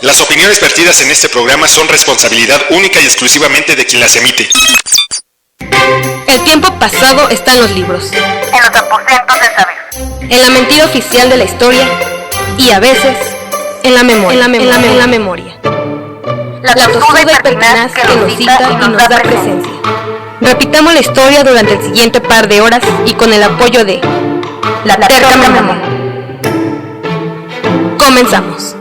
Las opiniones vertidas en este programa son responsabilidad única y exclusivamente de quien las emite. El tiempo pasado está en los libros, en los aposentos del saber, en la mentira oficial de la historia y a veces en la memoria. La tosuda y pertinaz que nos cita y nos da presencia. Repitamos la historia durante el siguiente par de horas y con el apoyo de la terca memoria. Comenzamos.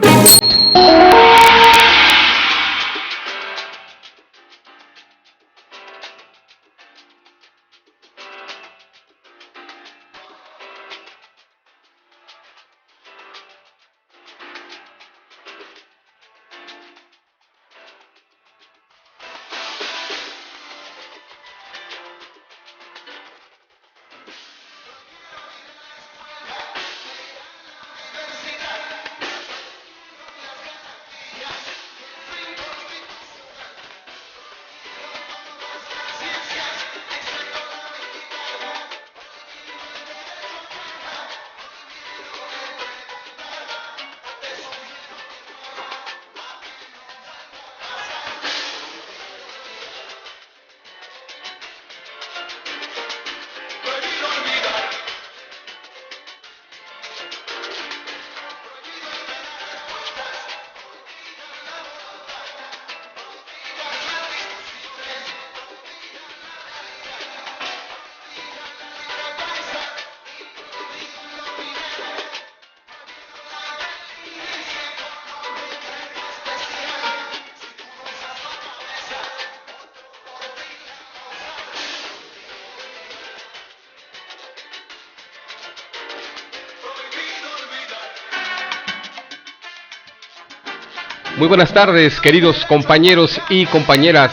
Muy buenas tardes, queridos compañeros y compañeras.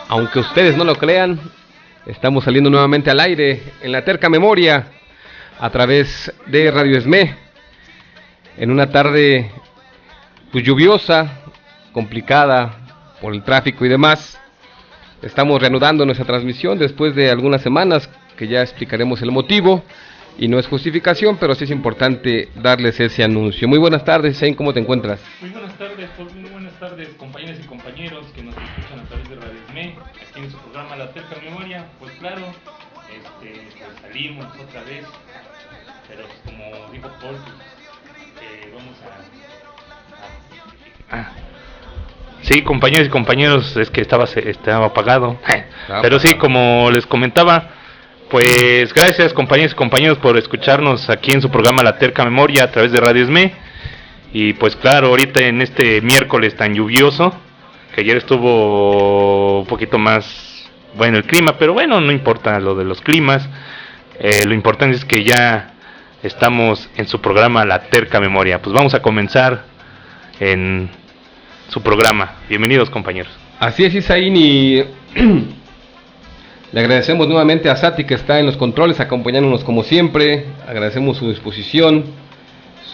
Aunque ustedes no lo crean, estamos saliendo nuevamente al aire en la terca memoria a través de Radio ESME en una tarde pues lluviosa, complicada por el tráfico y demás. Estamos reanudando nuestra transmisión después de algunas semanas que ya explicaremos el motivo y no es justificación, pero sí es importante darles ese anuncio. Muy buenas tardes, Shane, ¿cómo te encuentras? Muy buenas tardes, compañeras y compañeros que nos escuchan a través de Radio ESME, aquí en su programa La Terca Memoria. Pues claro, pues salimos otra vez, pero como dijo Paul, vamos a... Sí, compañeros y compañeros, es que estaba apagado, pero sí, como les comentaba, pues gracias compañeros y compañeros por escucharnos aquí en su programa La Terca Memoria a través de Radio ESME. Y pues claro, ahorita en este miércoles tan lluvioso, que ayer estuvo un poquito más bueno el clima, pero bueno, no importa lo de los climas, lo importante es que ya estamos en su programa La Terca Memoria. Pues vamos a comenzar en su programa. Bienvenidos, compañeros. Así es, Isaín, y le agradecemos nuevamente a Sati, que está en los controles acompañándonos como siempre. Agradecemos su disposición,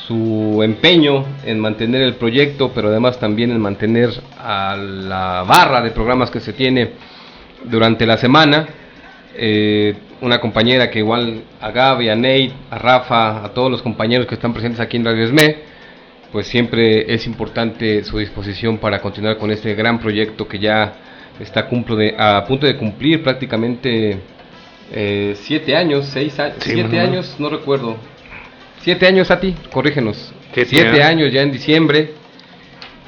su empeño en mantener el proyecto, pero además también en mantener a la barra de programas que se tiene durante la semana. Una compañera que igual a Gaby, a Nate, a Rafa, a todos los compañeros que están presentes aquí en Radio ESME, pues siempre es importante su disposición para continuar con este gran proyecto que ya está a punto de cumplir prácticamente 7 años, 6 años, sí, 7 años, no recuerdo. 7 años, a ti, corrígenos. 7 años ya en diciembre.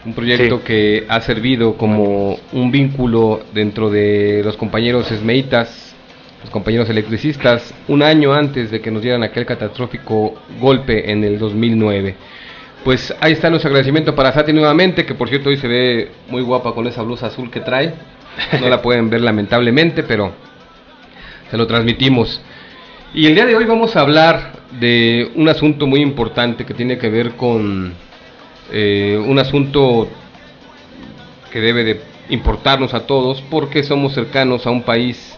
Un proyecto que ha servido como un vínculo dentro de los compañeros esmeitas, los compañeros electricistas, un año antes de que nos dieran aquel catastrófico golpe en el 2009. Pues ahí está nuestro agradecimiento para Sati nuevamente, que por cierto hoy se ve muy guapa con esa blusa azul que trae. No la pueden ver lamentablemente, pero se lo transmitimos. Y el día de hoy vamos a hablar de un asunto muy importante que tiene que ver con un asunto que debe de importarnos a todos, porque somos cercanos a un país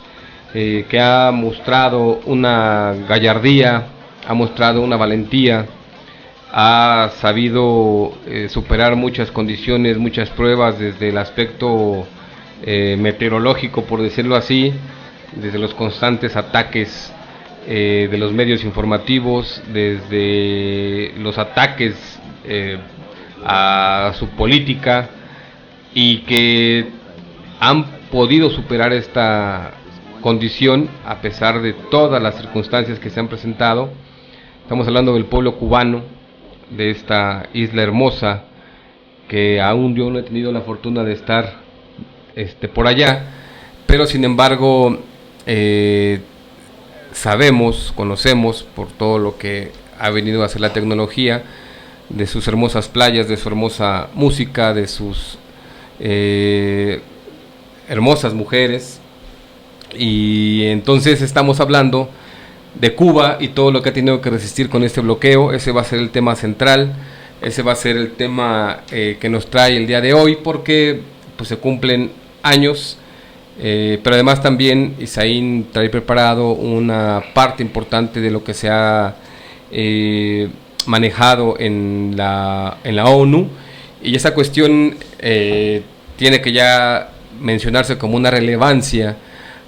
que ha mostrado una gallardía, ha mostrado una valentía, ha sabido superar muchas condiciones, muchas pruebas desde el aspecto meteorológico, por decirlo así, desde los constantes ataques de los medios informativos, desde los ataques a su política, y que han podido superar esta condición a pesar de todas las circunstancias que se han presentado. Estamos hablando del pueblo cubano, de esta isla hermosa, que aún yo no he tenido la fortuna de estar por allá, pero sin embargo sabemos, conocemos por todo lo que ha venido a hacer la tecnología, de sus hermosas playas, de su hermosa música, de sus hermosas mujeres. Y entonces estamos hablando de Cuba y todo lo que ha tenido que resistir con este bloqueo. Ese va a ser el tema central, ese va a ser el tema que nos trae el día de hoy, porque pues se cumplen años, pero además también Isaín trae preparado una parte importante de lo que se ha manejado en la ONU, y esa cuestión tiene que ya mencionarse como una relevancia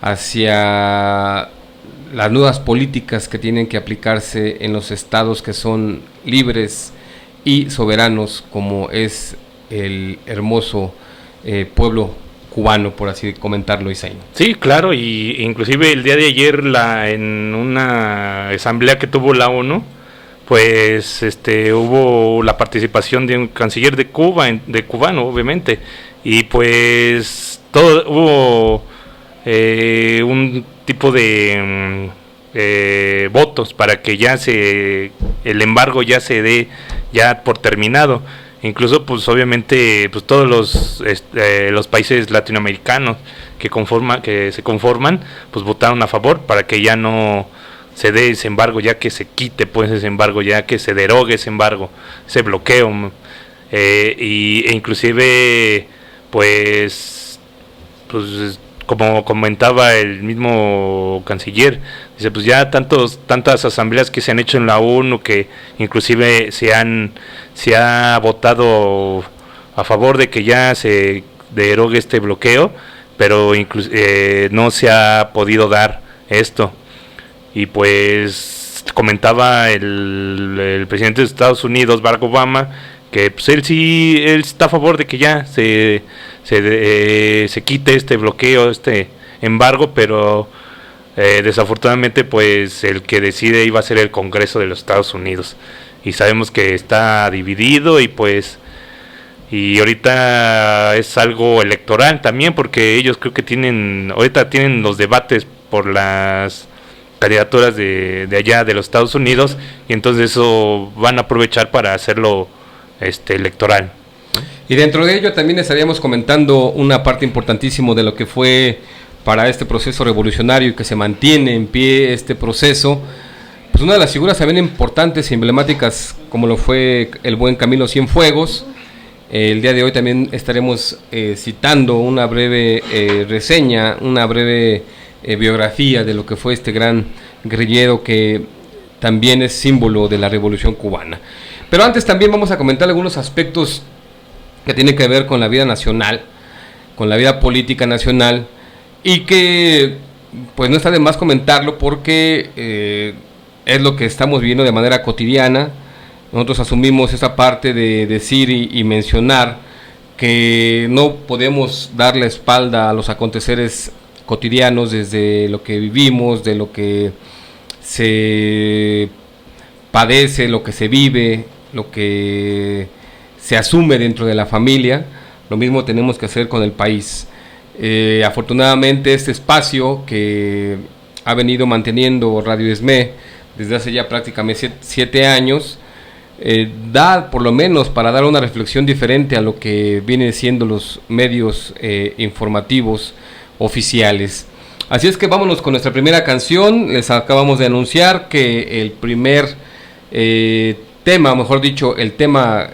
hacia las nuevas políticas que tienen que aplicarse en los estados que son libres y soberanos, como es el hermoso pueblo cubano, por así comentarlo, Isaín. Sí, claro, y inclusive el día de ayer en una asamblea que tuvo la ONU, pues hubo la participación de un canciller de Cuba, de cubano, obviamente, y pues hubo un tipo de votos para que ya el embargo ya se dé ya por terminado. Incluso pues obviamente pues todos los países latinoamericanos que se conforman pues votaron a favor para que ya no se dé ese embargo, ya que se quite pues ese embargo, ya que se derogue ese embargo, ese bloqueo, e inclusive pues como comentaba el mismo canciller, dice pues ya tantas asambleas que se han hecho en la ONU, que inclusive se ha votado a favor de que ya se derogue este bloqueo, pero no se ha podido dar esto. Y pues comentaba el presidente de Estados Unidos, Barack Obama, que pues él está a favor de que ya se quite este bloqueo, este embargo, pero desafortunadamente pues el que decide iba a ser el Congreso de los Estados Unidos, y sabemos que está dividido, y ahorita es algo electoral también, porque ellos creo que ahorita tienen los debates por las candidaturas de allá de los Estados Unidos, y entonces eso van a aprovechar para hacerlo electoral. Y dentro de ello también estaríamos comentando una parte importantísima de lo que fue para este proceso revolucionario y que se mantiene en pie este proceso. Pues una de las figuras también importantes y emblemáticas, como lo fue el buen Camilo Cienfuegos. El día de hoy también estaremos citando una breve reseña, una breve biografía de lo que fue este gran guerrillero que también es símbolo de la Revolución Cubana. Pero antes también vamos a comentar algunos aspectos que tienen que ver con la vida nacional, con la vida política nacional, y que pues no está de más comentarlo, porque es lo que estamos viviendo de manera cotidiana. Nosotros asumimos esa parte de decir y mencionar que no podemos dar la espalda a los aconteceres cotidianos, desde lo que vivimos, de lo que se padece, lo que se vive, lo que se asume dentro de la familia. Lo mismo tenemos que hacer con el país. Afortunadamente este espacio que ha venido manteniendo Radio ESME desde hace ya prácticamente 7 años, da por lo menos para dar una reflexión diferente a lo que vienen siendo los medios informativos oficiales. Así es que vámonos con nuestra primera canción. Les acabamos de anunciar que el primer tema, mejor dicho, el tema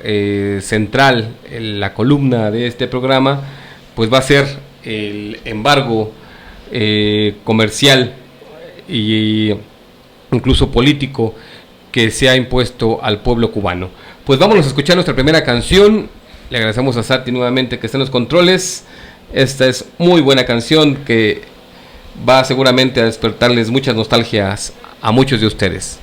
central, la columna de este programa, pues va a ser el embargo comercial e incluso político que se ha impuesto al pueblo cubano. Pues vámonos a escuchar nuestra primera canción. Le agradecemos a Sati nuevamente que está en los controles. Esta es muy buena canción que va seguramente a despertarles muchas nostalgias a muchos de ustedes.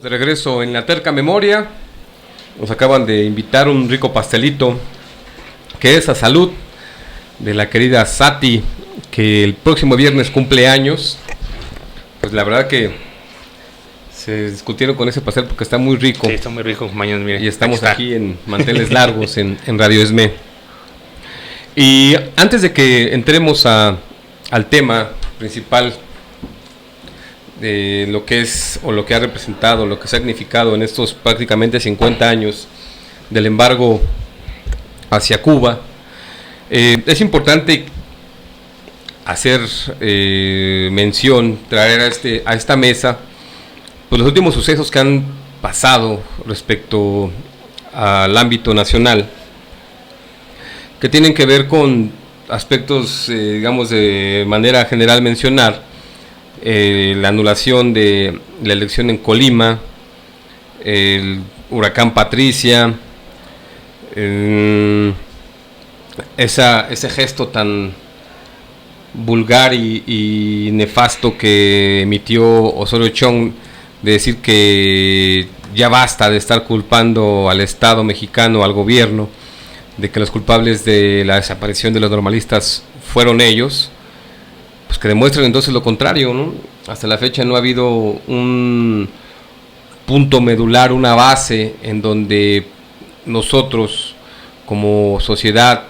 De regreso en la terca memoria, nos acaban de invitar un rico pastelito que es a salud de la querida Sati, que el próximo viernes cumple años. Pues la verdad que se discutieron con ese pastel porque está muy rico. Sí, está muy rico, compañeros, miren. Y estamos aquí en Manteles Largos en Radio ESME. Y antes de que entremos al tema principal de lo que es o lo que ha representado, lo que se ha significado en estos prácticamente 50 años del embargo hacia Cuba, es importante hacer mención, traer a esta mesa pues los últimos sucesos que han pasado respecto al ámbito nacional, que tienen que ver con aspectos, digamos, de manera general mencionar, la anulación de la elección en Colima, el huracán Patricia, ese gesto tan vulgar y nefasto que emitió Osorio Chong de decir que ya basta de estar culpando al Estado mexicano, al gobierno, de que los culpables de la desaparición de los normalistas fueron ellos, pues que demuestren entonces lo contrario, ¿no? Hasta la fecha no ha habido un punto medular, una base en donde nosotros como sociedad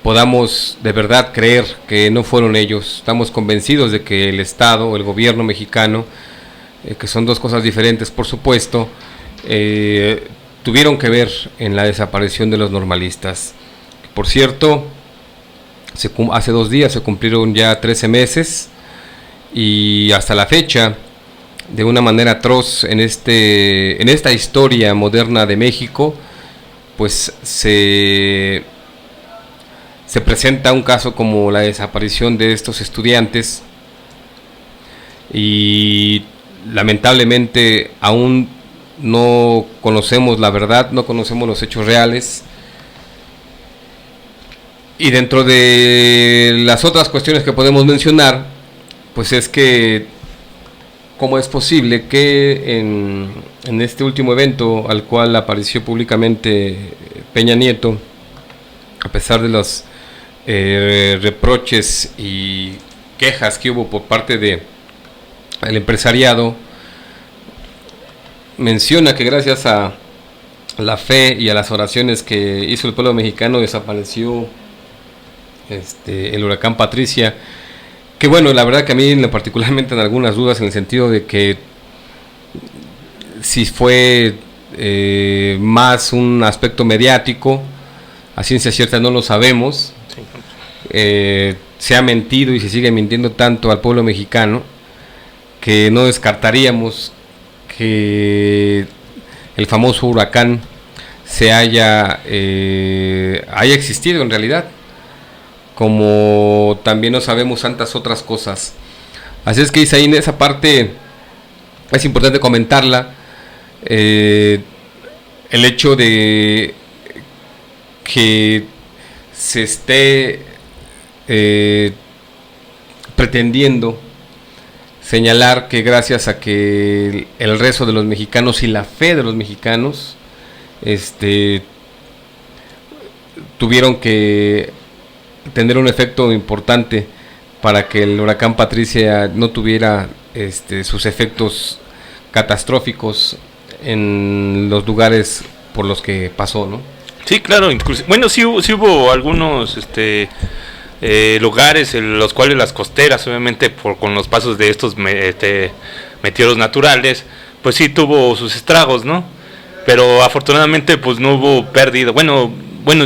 podamos de verdad creer que no fueron ellos. Estamos convencidos de que el Estado, el gobierno mexicano, que son dos cosas diferentes por supuesto, tuvieron que ver en la desaparición de los normalistas. Por cierto, hace 2 días se cumplieron ya 13 meses y hasta la fecha, de una manera atroz en esta historia moderna de México, pues se presenta un caso como la desaparición de estos estudiantes y lamentablemente aún no conocemos la verdad, no conocemos los hechos reales. Y dentro de las otras cuestiones que podemos mencionar, pues es que cómo es posible que en este último evento al cual apareció públicamente Peña Nieto, a pesar de los reproches y quejas que hubo por parte del empresariado, menciona que gracias a la fe y a las oraciones que hizo el pueblo mexicano desapareció el huracán Patricia, que bueno, la verdad que a mí particularmente en algunas dudas en el sentido de que si fue más un aspecto mediático, a ciencia cierta no lo sabemos. Se ha mentido y se sigue mintiendo tanto al pueblo mexicano que no descartaríamos que el famoso huracán haya existido en realidad, como también no sabemos tantas otras cosas. Así es que ahí en esa parte es importante comentarla, el hecho de que se esté pretendiendo señalar que gracias a que el rezo de los mexicanos y la fe de los mexicanos tuvieron que tener un efecto importante para que el huracán Patricia no tuviera sus efectos catastróficos en los lugares por los que pasó, ¿no? Sí, claro, incluso, bueno, sí hubo algunos lugares en los cuales las costeras, obviamente con los pasos de estos meteoros naturales, pues sí tuvo sus estragos, ¿no? Pero afortunadamente pues no hubo pérdida. Bueno,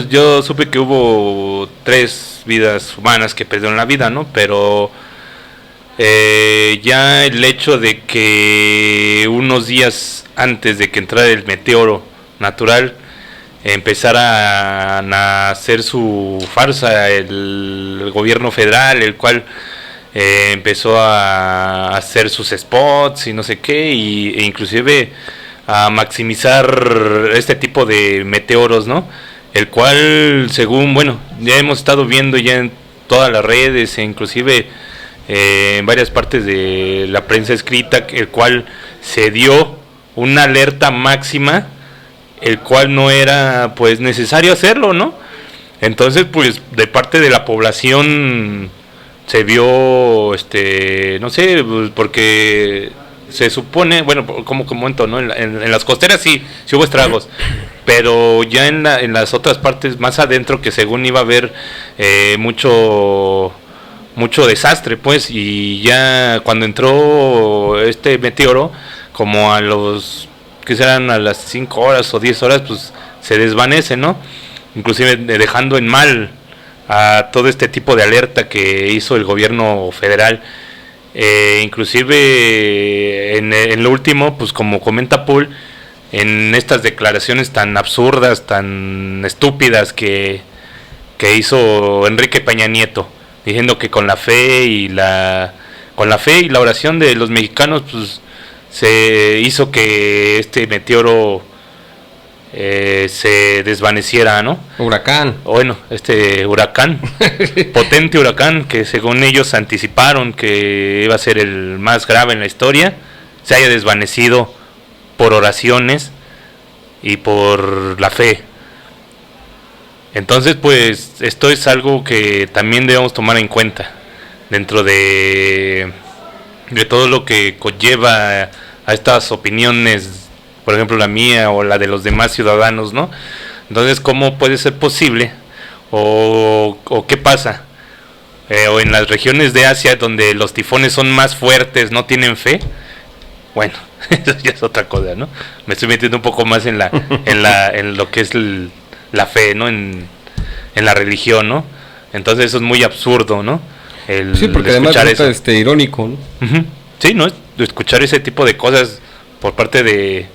yo supe que hubo 3 vidas humanas que perdieron la vida, ¿no? Pero ya el hecho de que unos días antes de que entrara el meteoro natural empezara a hacer su farsa el gobierno federal, el cual empezó a hacer sus spots y no sé qué, e inclusive a maximizar este tipo de meteoros, ¿no? El cual, según, bueno, ya hemos estado viendo ya en todas las redes e inclusive en varias partes de la prensa escrita, el cual se dio una alerta máxima, el cual no era pues necesario hacerlo, ¿no? Entonces pues de parte de la población se vio, no sé, pues, porque se supone, bueno, como comento, ¿no? En las costeras sí hubo estragos, pero ya en las otras partes más adentro, que según iba a haber mucho desastre, pues, y ya cuando entró este meteoro, como a que serán a las 5 horas o 10 horas, pues se desvanece, ¿no? Inclusive dejando en mal a todo este tipo de alerta que hizo el gobierno federal. Inclusive en lo último, pues como comenta Paul, en estas declaraciones tan absurdas, tan estúpidas que hizo Enrique Peña Nieto, diciendo que con la fe y la oración de los mexicanos, pues se hizo que este meteoro se desvaneciera, ¿no? Huracán. Bueno, este huracán, potente huracán, que según ellos anticiparon que iba a ser el más grave en la historia, se haya desvanecido por oraciones y por la fe. Entonces, pues, esto es algo que también debemos tomar en cuenta dentro de todo lo que conlleva a estas opiniones, por ejemplo la mía o la de los demás ciudadanos, ¿no? Entonces, ¿cómo puede ser posible? ¿O qué pasa? O en las regiones de Asia donde los tifones son más fuertes, ¿no tienen fe? Bueno, eso ya es otra cosa, ¿no? Me estoy metiendo un poco más en lo que es la fe, ¿no? En la religión, ¿no? Entonces eso es muy absurdo, ¿no? Sí, porque además es irónico, ¿no? Uh-huh. Sí, ¿no? Escuchar ese tipo de cosas por parte de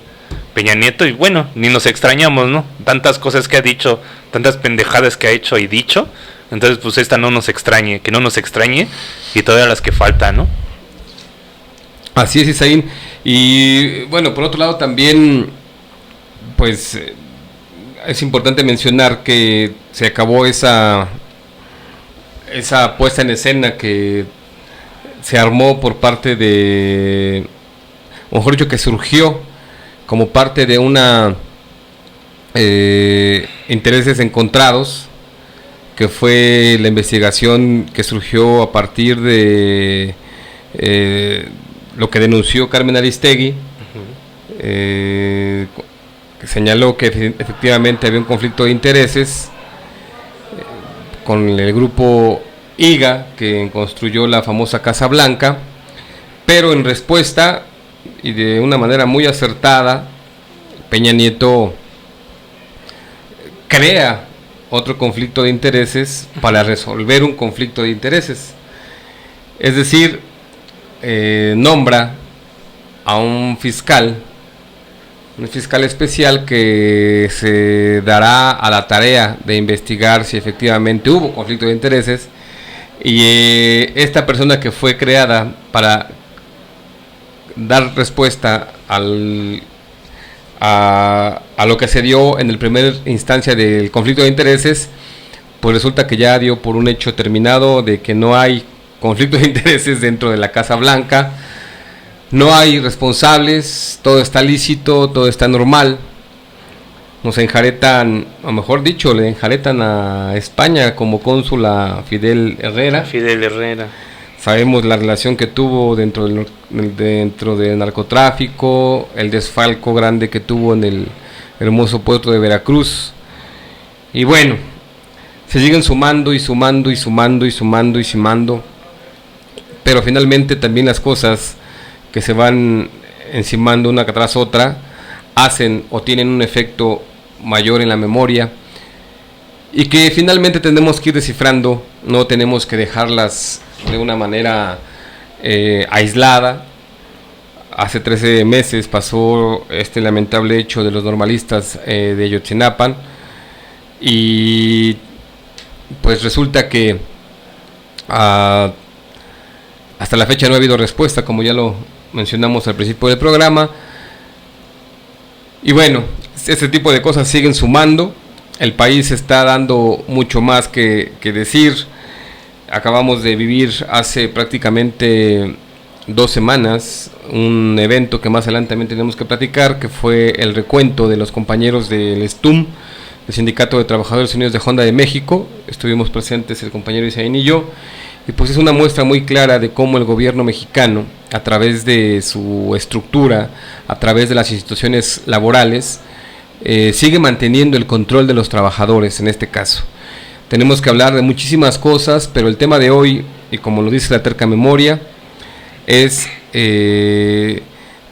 Peña Nieto, y bueno, ni nos extrañamos, ¿no? Tantas cosas que ha dicho, tantas pendejadas que ha hecho y dicho, entonces pues esta no nos extrañe, que no nos extrañe, y todas las que faltan, ¿no? Así es, Isaín. Y bueno, por otro lado también, pues es importante mencionar que se acabó esa puesta en escena que se armó por parte de, o mejor dicho, que surgió como parte de una intereses encontrados, que fue la investigación que surgió a partir de lo que denunció Carmen Aristegui, que señaló que efectivamente había un conflicto de intereses con el grupo IGA, que construyó la famosa Casa Blanca, pero en respuesta y de una manera muy acertada, Peña Nieto crea otro conflicto de intereses para resolver un conflicto de intereses. Es decir, nombra a un fiscal especial que se dará a la tarea de investigar si efectivamente hubo conflicto de intereses, y esta persona que fue creada para dar respuesta a lo que se dio en el primer instancia del conflicto de intereses, pues resulta que ya dio por un hecho terminado de que no hay conflicto de intereses dentro de la Casa Blanca, no hay responsables, todo está lícito, todo está normal. Nos enjaretan, o mejor dicho, le enjaretan a España como cónsul a Fidel Herrera. Sabemos la relación que tuvo dentro del narcotráfico, el desfalco grande que tuvo en el hermoso puerto de Veracruz. Y bueno, se siguen sumando, pero finalmente también las cosas que se van encimando una tras otra hacen o tienen un efecto mayor en la memoria, y que finalmente tenemos que ir descifrando, no tenemos que dejarlas de una manera aislada. Hace 13 meses pasó este lamentable hecho de los normalistas de Ayotzinapa, y pues resulta que hasta la fecha no ha habido respuesta, como ya lo mencionamos al principio del programa. Y bueno, este tipo de cosas siguen sumando. El país está dando mucho más que decir. Acabamos de vivir hace prácticamente 2 semanas un evento que más adelante también tenemos que platicar, que fue el recuento de los compañeros del STUM, el Sindicato de Trabajadores Unidos de Honda de México. Estuvimos presentes el compañero Isaín y yo, y pues es una muestra muy clara de cómo el gobierno mexicano, a través de su estructura, a través de las instituciones laborales, sigue manteniendo el control de los trabajadores en este caso. Tenemos que hablar de muchísimas cosas, pero el tema de hoy, y como lo dice la terca memoria, es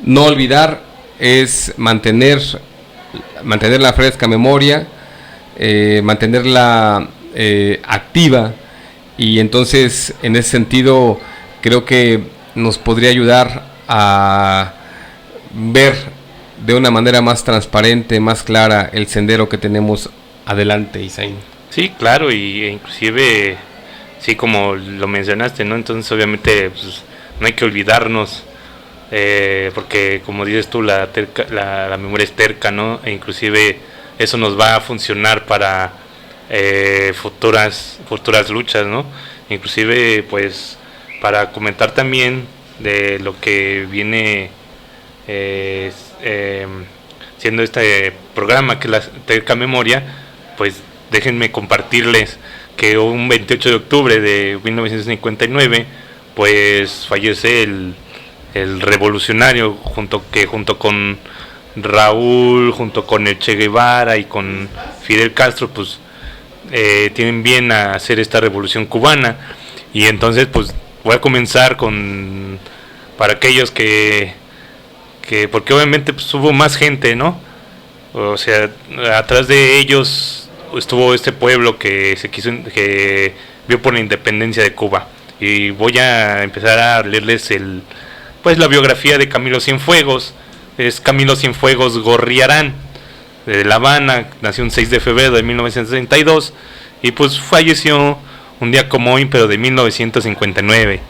no olvidar, es mantener la fresca memoria, mantenerla activa, y entonces en ese sentido creo que nos podría ayudar a ver de una manera más transparente, más clara, el sendero que tenemos adelante, Isaín. Sí, claro, y inclusive, sí, como lo mencionaste, ¿no? Entonces obviamente pues, no hay que olvidarnos, porque como dices tú, la memoria es terca, ¿no? E inclusive eso nos va a funcionar para futuras luchas, ¿no? Inclusive pues para comentar también de lo que viene siendo este programa, que es la terca memoria, pues déjenme compartirles que un 28 de octubre de 1959 pues fallece el revolucionario, junto con Raúl, junto con el Che Guevara y con Fidel Castro, pues tienen bien a hacer esta revolución cubana. Y entonces pues voy a comenzar para aquellos que porque obviamente pues hubo más gente, ¿no? O sea, atrás de ellos estuvo este pueblo que vio por la independencia de Cuba. Y voy a empezar a leerles la biografía de Camilo Cienfuegos. Es Camilo Cienfuegos Gorriarán, de La Habana. Nació un 6 de febrero de 1932 y pues falleció un día como hoy, pero de 1959.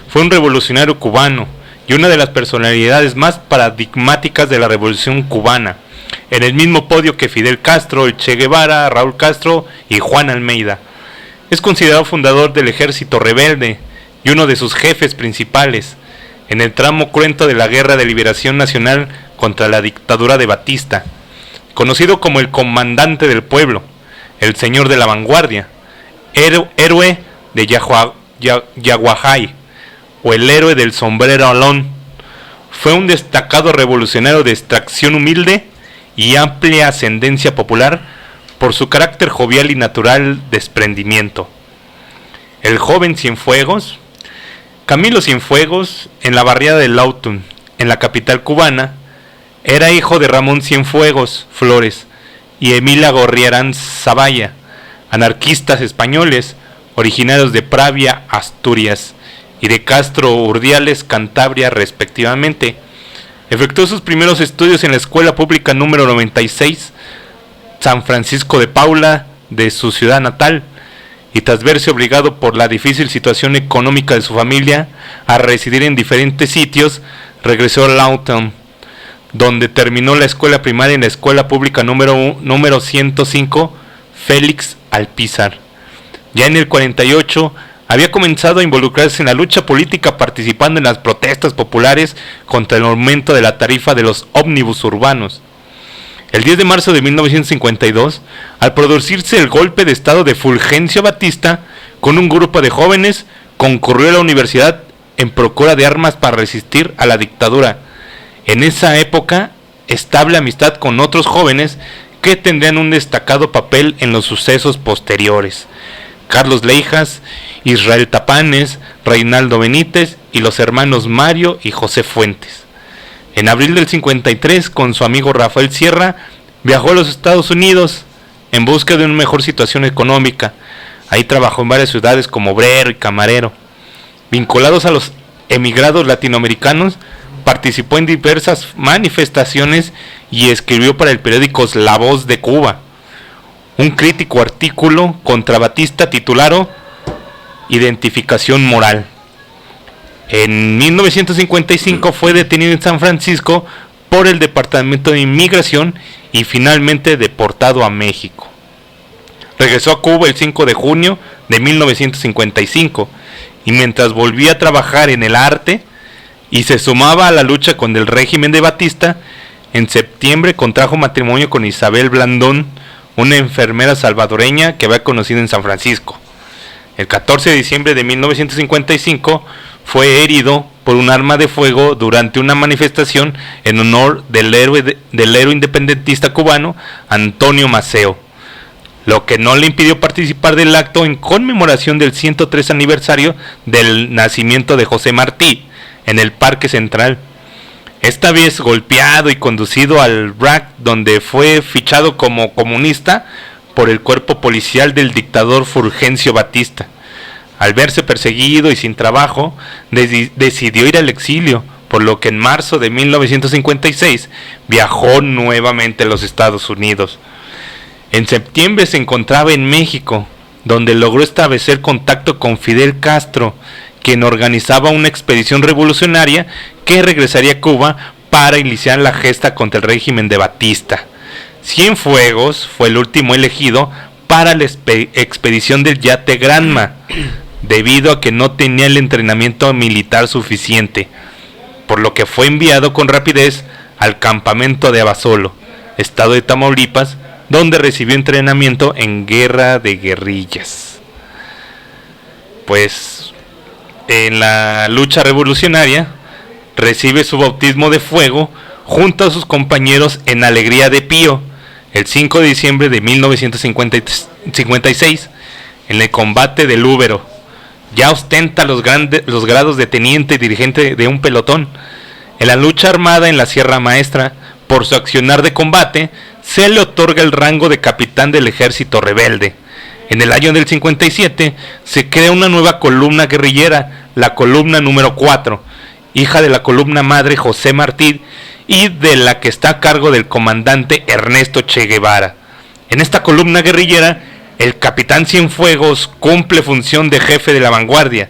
Fue un revolucionario cubano y una de las personalidades más paradigmáticas de la revolución cubana, en el mismo podio que Fidel Castro, el Che Guevara, Raúl Castro y Juan Almeida. Es considerado fundador del ejército rebelde y uno de sus jefes principales en el tramo cruento de la Guerra de Liberación Nacional contra la dictadura de Batista. Conocido como el comandante del pueblo, el señor de la vanguardia, héroe de Yaguajay o el héroe del sombrero alón, fue un destacado revolucionario de extracción humilde y amplia ascendencia popular por su carácter jovial y natural desprendimiento. El joven Cienfuegos, Camilo Cienfuegos, en la barriada de Lautun, en la capital cubana, era hijo de Ramón Cienfuegos Flores y Emilia Gorriarán Zavalla, anarquistas españoles originarios de Pravia, Asturias, y de Castro Urdiales, Cantabria, respectivamente. Efectuó sus primeros estudios en la Escuela Pública número 96, San Francisco de Paula, de su ciudad natal, y tras verse obligado por la difícil situación económica de su familia a residir en diferentes sitios, regresó a Lautun, donde terminó la escuela primaria en la Escuela Pública número 105, Félix Alpizar. Ya en el 48 había comenzado a involucrarse en la lucha política, participando en las protestas populares contra el aumento de la tarifa de los ómnibus urbanos. El 10 de marzo de 1952, al producirse el golpe de estado de Fulgencio Batista, con un grupo de jóvenes concurrió a la universidad en procura de armas para resistir a la dictadura. En esa época, estable amistad con otros jóvenes que tendrían un destacado papel en los sucesos posteriores: Carlos Leijas, Israel Tapanes, Reinaldo Benítez y los hermanos Mario y José Fuentes. En abril del 53, con su amigo Rafael Sierra, viajó a los Estados Unidos en busca de una mejor situación económica. Ahí trabajó en varias ciudades como obrero y camarero. Vinculados a los emigrados latinoamericanos, participó en diversas manifestaciones y escribió para el periódico La Voz de Cuba un crítico artículo contra Batista titulado Identificación Moral. En 1955 fue detenido en San Francisco por el Departamento de Inmigración y finalmente deportado a México. Regresó a Cuba el 5 de junio de 1955 y mientras volvía a trabajar en el arte, y se sumaba a la lucha con el régimen de Batista. En septiembre contrajo matrimonio con Isabel Blandón, una enfermera salvadoreña que había conocido en San Francisco. El 14 de diciembre de 1955 fue herido por un arma de fuego durante una manifestación en honor del héroe independentista cubano Antonio Maceo, lo que no le impidió participar del acto en conmemoración del 103 aniversario del nacimiento de José Martí en el Parque Central. Esta vez golpeado y conducido al RAC, donde fue fichado como comunista por el cuerpo policial del dictador Fulgencio Batista. Al verse perseguido y sin trabajo, decidió ir al exilio, por lo que en marzo de 1956 viajó nuevamente a los Estados Unidos. En septiembre se encontraba en México, donde logró establecer contacto con Fidel Castro, quien organizaba una expedición revolucionaria que regresaría a Cuba para iniciar la gesta contra el régimen de Batista. Cienfuegos fue el último elegido para la expedición del yate Granma, debido a que no tenía el entrenamiento militar suficiente, por lo que fue enviado con rapidez al campamento de Abasolo, estado de Tamaulipas, donde recibió entrenamiento en guerra de guerrillas. Pues en la lucha revolucionaria recibe su bautismo de fuego junto a sus compañeros en Alegría de Pío, el 5 de diciembre de 1956, en el combate del Úbero. Ya ostenta los grados de teniente y dirigente de un pelotón. En la lucha armada en la Sierra Maestra, por su accionar de combate, se le otorga el rango de capitán del ejército rebelde. En el año del 57 se crea una nueva columna guerrillera, la columna número 4, hija de la columna madre José Martí y de la que está a cargo del comandante Ernesto Che Guevara. En esta columna guerrillera, el capitán Cienfuegos cumple función de jefe de la vanguardia.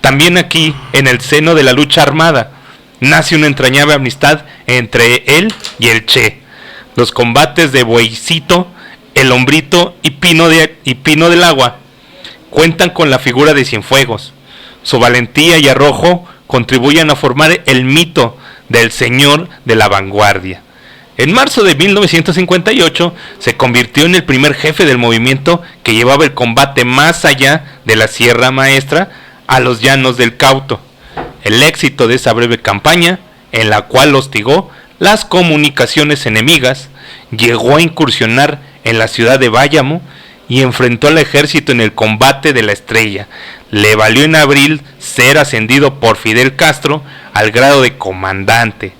También aquí, en el seno de la lucha armada, nace una entrañable amistad entre él y el Che. Los combates de Bueycito, El Hombrito y Pino del Agua cuentan con la figura de Cienfuegos. Su valentía y arrojo contribuyen a formar el mito del señor de la vanguardia. En marzo de 1958 se convirtió en el primer jefe del movimiento que llevaba el combate más allá de la Sierra Maestra a los llanos del Cauto. El éxito de esa breve campaña, en la cual hostigó las comunicaciones enemigas, llegó a incursionar en la ciudad de Bayamo y enfrentó al ejército en el combate de la Estrella. Le valió en abril ser ascendido por Fidel Castro al grado de comandante.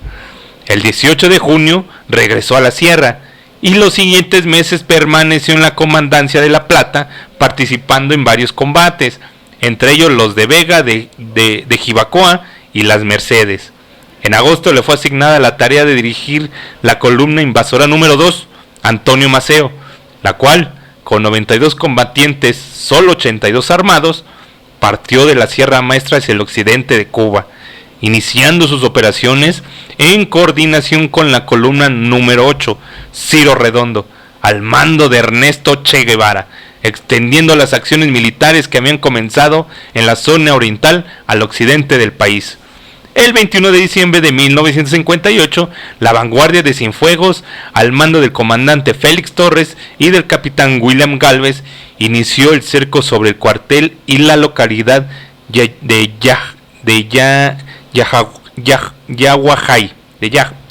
El 18 de junio regresó a la sierra y los siguientes meses permaneció en la comandancia de La Plata, participando en varios combates, entre ellos los de Vega, de Jibacoa y Las Mercedes. En agosto le fue asignada la tarea de dirigir la columna invasora número 2, Antonio Maceo, la cual, con 92 combatientes, solo 82 armados, partió de la Sierra Maestra hacia el occidente de Cuba, iniciando sus operaciones en coordinación con la columna número 8, Ciro Redondo, al mando de Ernesto Che Guevara, extendiendo las acciones militares que habían comenzado en la zona oriental al occidente del país. El 21 de diciembre de 1958, la vanguardia de Cienfuegos, al mando del comandante Félix Torres y del capitán William Gálvez, inició el cerco sobre el cuartel y la localidad de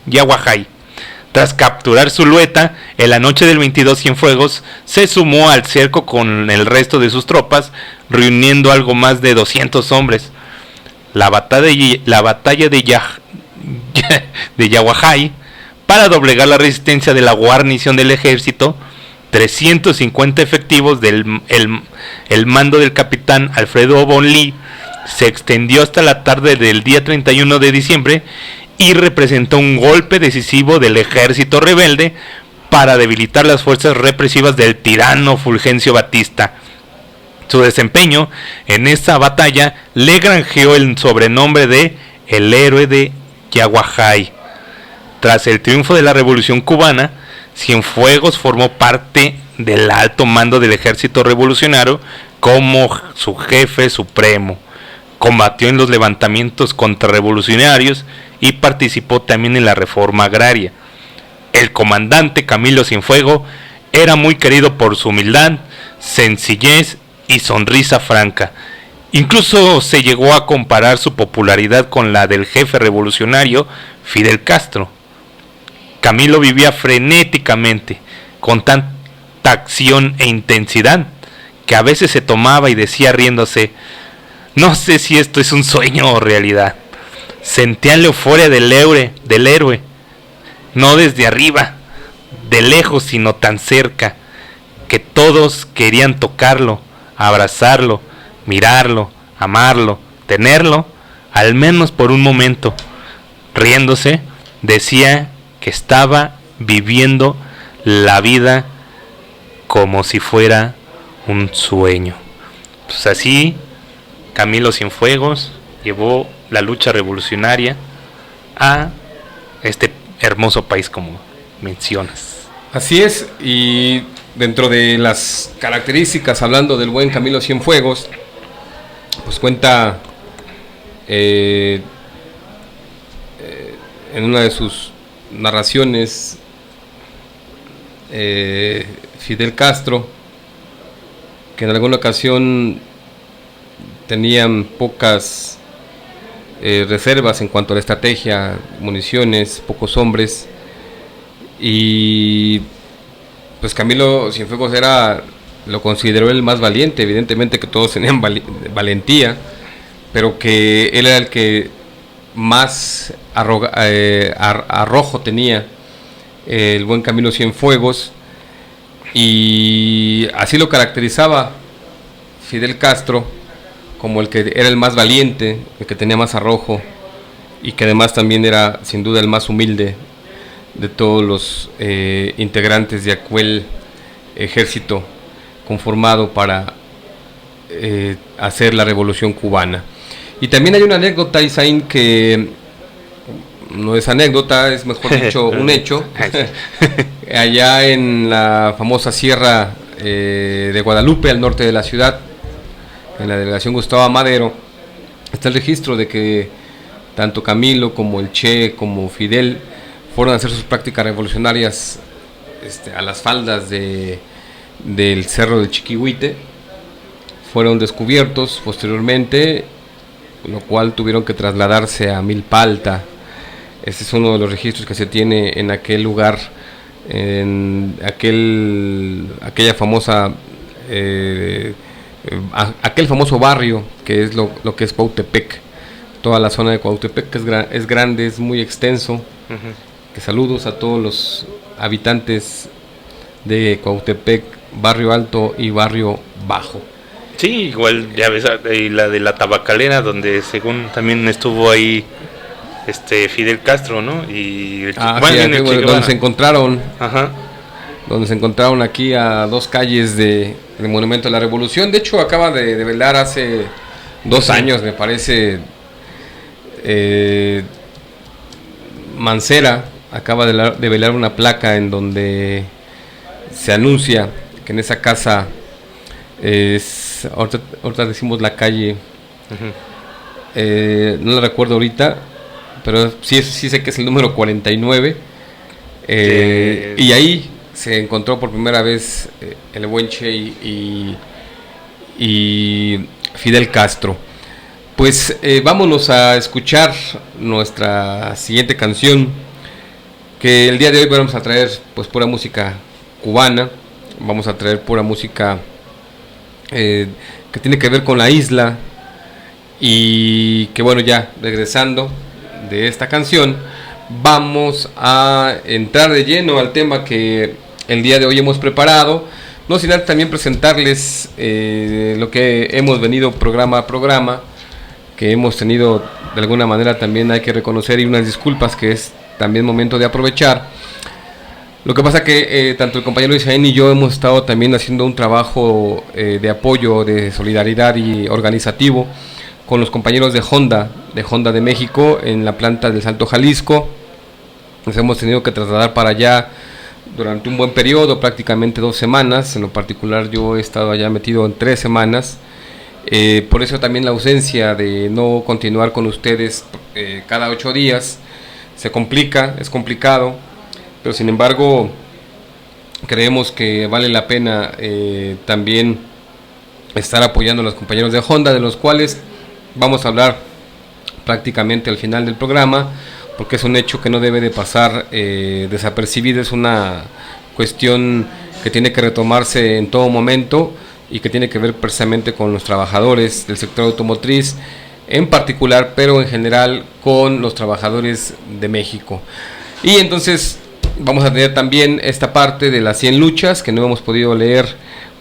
Yaguajay. Tras capturar Zulueta, en la noche del 22 Cienfuegos se sumó al cerco con el resto de sus tropas, reuniendo algo más de 200 hombres. La batalla de Yaguajay, para doblegar la resistencia de la guarnición del ejército, 350 efectivos del mando del capitán Alfredo Bonlí se extendió hasta la tarde del día 31 de diciembre y representó un golpe decisivo del ejército rebelde para debilitar las fuerzas represivas del tirano Fulgencio Batista. Su desempeño en esta batalla le granjeó el sobrenombre de el héroe de Yaguajay. Tras el triunfo de la Revolución Cubana, Cienfuegos formó parte del alto mando del ejército revolucionario como su jefe supremo. Combatió en los levantamientos contrarrevolucionarios y participó también en la reforma agraria. El comandante Camilo Cienfuegos era muy querido por su humildad, sencillez y sonrisa franca. Incluso se llegó a comparar su popularidad con la del jefe revolucionario Fidel Castro. Camilo vivía frenéticamente, con tanta acción e intensidad, que a veces se tomaba y decía riéndose: no sé si esto es un sueño o realidad. Sentía la euforia del héroe, no desde arriba, de lejos, sino tan cerca, que todos querían tocarlo, abrazarlo, mirarlo, amarlo, tenerlo, al menos por un momento. Riéndose, decía que estaba viviendo la vida como si fuera un sueño. Pues así Camilo Cienfuegos llevó la lucha revolucionaria a este hermoso país, como mencionas. Así es, y dentro de las características, hablando del buen Camilo Cienfuegos, pues cuenta en una de sus narraciones Fidel Castro, que en alguna ocasión tenían pocas reservas en cuanto a la estrategia, municiones, pocos hombres, y pues Camilo Cienfuegos lo consideró el más valiente. Evidentemente que todos tenían valentía, pero que él era el que más arrojo tenía, el buen Camilo Cienfuegos, y así lo caracterizaba Fidel Castro como el que era el más valiente, el que tenía más arrojo, y que además también era sin duda el más humilde de todos los integrantes de aquel ejército conformado para hacer la revolución cubana. Y también hay una anécdota, Isaín, que no es anécdota, es mejor dicho un hecho. Allá en la famosa sierra de Guadalupe, al norte de la ciudad, en la delegación Gustavo Madero, está el registro de que tanto Camilo como el Che como Fidel fueron a hacer sus prácticas revolucionarias a las faldas del cerro del Chiquihuite. Fueron descubiertos posteriormente, lo cual tuvieron que trasladarse a Milpa Alta. Este es uno de los registros que se tiene en aquel lugar, en aquella famosa aquel famoso barrio que es lo que es Cuautepec. Toda la zona de Cuautepec, que es grande, es muy extenso. Que saludos a todos los habitantes de Cuautepec, Barrio Alto y Barrio Bajo. Sí, igual ya ves la de la Tabacalera, donde según también estuvo ahí Fidel Castro, ¿no? Y donde se encontraron. Ajá. Donde se encontraron aquí a 2 calles del Monumento a la Revolución. De hecho, acaba de velar hace 2 años, me parece, Mancera acaba de velar una placa en donde se anuncia que en esa casa ahorita decimos la calle, no la recuerdo ahorita, pero sí sé que es el número 49, y ahí se encontró por primera vez el buen Che y Fidel Castro. Pues vámonos a escuchar nuestra siguiente canción, que el día de hoy vamos a traer pues pura música cubana, vamos a traer pura música que tiene que ver con la isla, y que bueno, ya regresando de esta canción vamos a entrar de lleno al tema que el día de hoy hemos preparado, no sin antes también presentarles lo que hemos venido programa a programa, que hemos tenido de alguna manera, también hay que reconocer, y unas disculpas que es también momento de aprovechar. Lo que pasa que tanto el compañero Isaín y yo hemos estado también haciendo un trabajo de apoyo, de solidaridad y organizativo con los compañeros de Honda de México en la planta del Salto, Jalisco. Nos hemos tenido que trasladar para allá durante un buen periodo, prácticamente 2 semanas. En lo particular yo he estado allá metido en 3 semanas, Por eso también la ausencia de no continuar con ustedes cada 8 días se complica, es complicado, pero sin embargo creemos que vale la pena también estar apoyando a los compañeros de Honda, de los cuales vamos a hablar prácticamente al final del programa, porque es un hecho que no debe de pasar desapercibido, es una cuestión que tiene que retomarse en todo momento y que tiene que ver precisamente con los trabajadores del sector automotriz en particular, pero en general con los trabajadores de México. Y entonces vamos a tener también esta parte de las 100 luchas que no hemos podido leer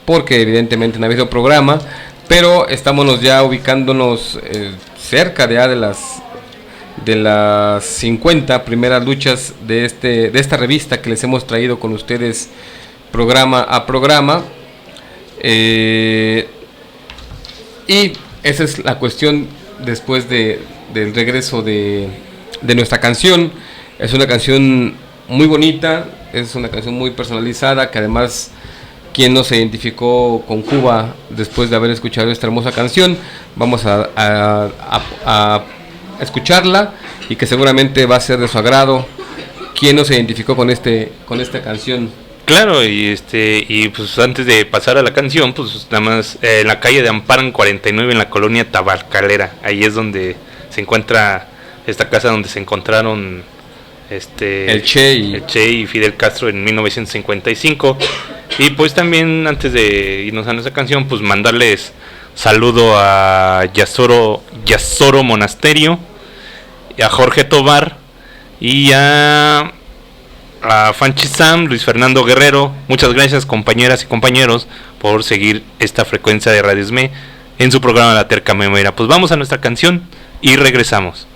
porque evidentemente no ha habido programa, pero estamos ya ubicándonos cerca de las 50 primeras luchas de esta revista que les hemos traído con ustedes programa a programa. Y esa es la cuestión después del regreso de nuestra canción. Es una canción muy bonita, es una canción muy personalizada, que además quien no se identificó con Cuba después de haber escuchado esta hermosa canción, vamos a escucharla y que seguramente va a ser de su agrado. ¿Quién no se identificó con esta canción? Claro, y pues antes de pasar a la canción, pues nada más en la calle de Amparan 49 en la colonia Tabacalera, ahí es donde se encuentra esta casa donde se encontraron el Che y Fidel Castro en 1955. Y pues también antes de irnos a nuestra canción, pues mandarles saludo a Yasoro Monasterio, a Jorge Tobar y a Fanchi Sam, Luis Fernando Guerrero. Muchas gracias, compañeras y compañeros, por seguir esta frecuencia de Radio SME en su programa La Terca Memera. Pues vamos a nuestra canción y regresamos.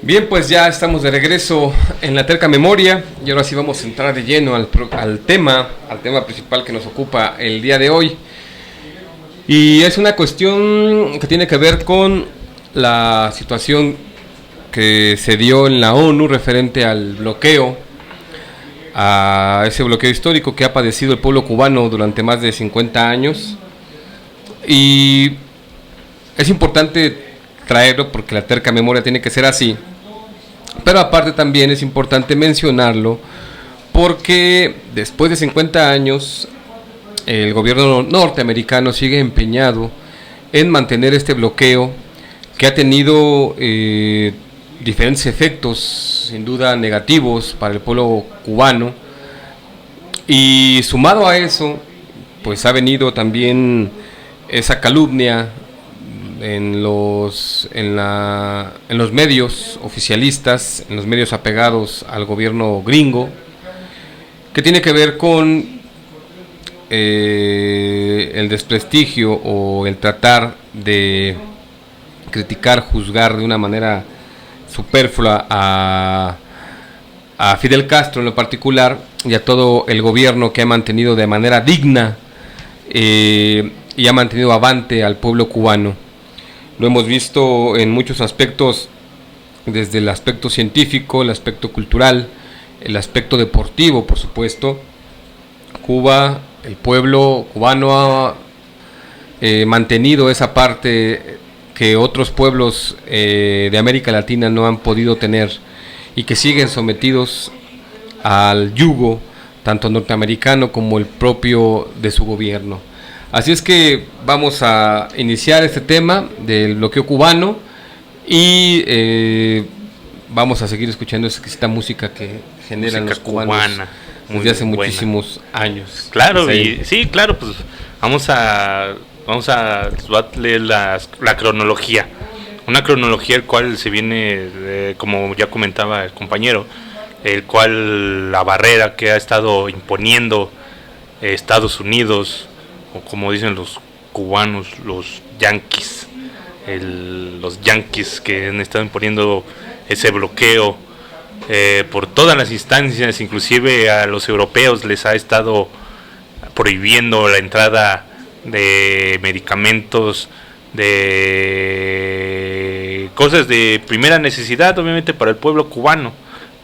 Bien, pues ya estamos de regreso en la terca memoria y ahora sí vamos a entrar de lleno al tema principal que nos ocupa el día de hoy. Y es una cuestión que tiene que ver con la situación que se dio en la ONU referente al bloqueo, a ese bloqueo histórico que ha padecido el pueblo cubano durante más de 50 años. Y es importante traerlo porque la terca memoria tiene que ser así, pero aparte también es importante mencionarlo porque después de 50 años el gobierno norteamericano sigue empeñado en mantener este bloqueo que ha tenido diferentes efectos sin duda negativos para el pueblo cubano, y sumado a eso pues ha venido también esa calumnia en los medios oficialistas, en los medios apegados al gobierno gringo, que tiene que ver con el desprestigio o el tratar de criticar, juzgar de una manera superflua a Fidel Castro en lo particular y a todo el gobierno que ha mantenido de manera digna y ha mantenido avante al pueblo cubano. Lo hemos visto en muchos aspectos, desde el aspecto científico, el aspecto cultural, el aspecto deportivo, por supuesto. Cuba, el pueblo cubano ha mantenido esa parte que otros pueblos de América Latina no han podido tener y que siguen sometidos al yugo tanto norteamericano como el propio de su gobierno. Así es que vamos a iniciar este tema del bloqueo cubano y vamos a seguir escuchando esta música que generan los cubanos desde hace muchísimos años. Claro, y sí, claro, pues vamos a leer la cronología. Una cronología el cual se viene, como ya comentaba el compañero, el cual la barrera que ha estado imponiendo Estados Unidos, o como dicen los cubanos, los yanquis, los yanquis que han estado imponiendo ese bloqueo por todas las instancias, inclusive a los europeos les ha estado prohibiendo la entrada de medicamentos, de cosas de primera necesidad, obviamente para el pueblo cubano,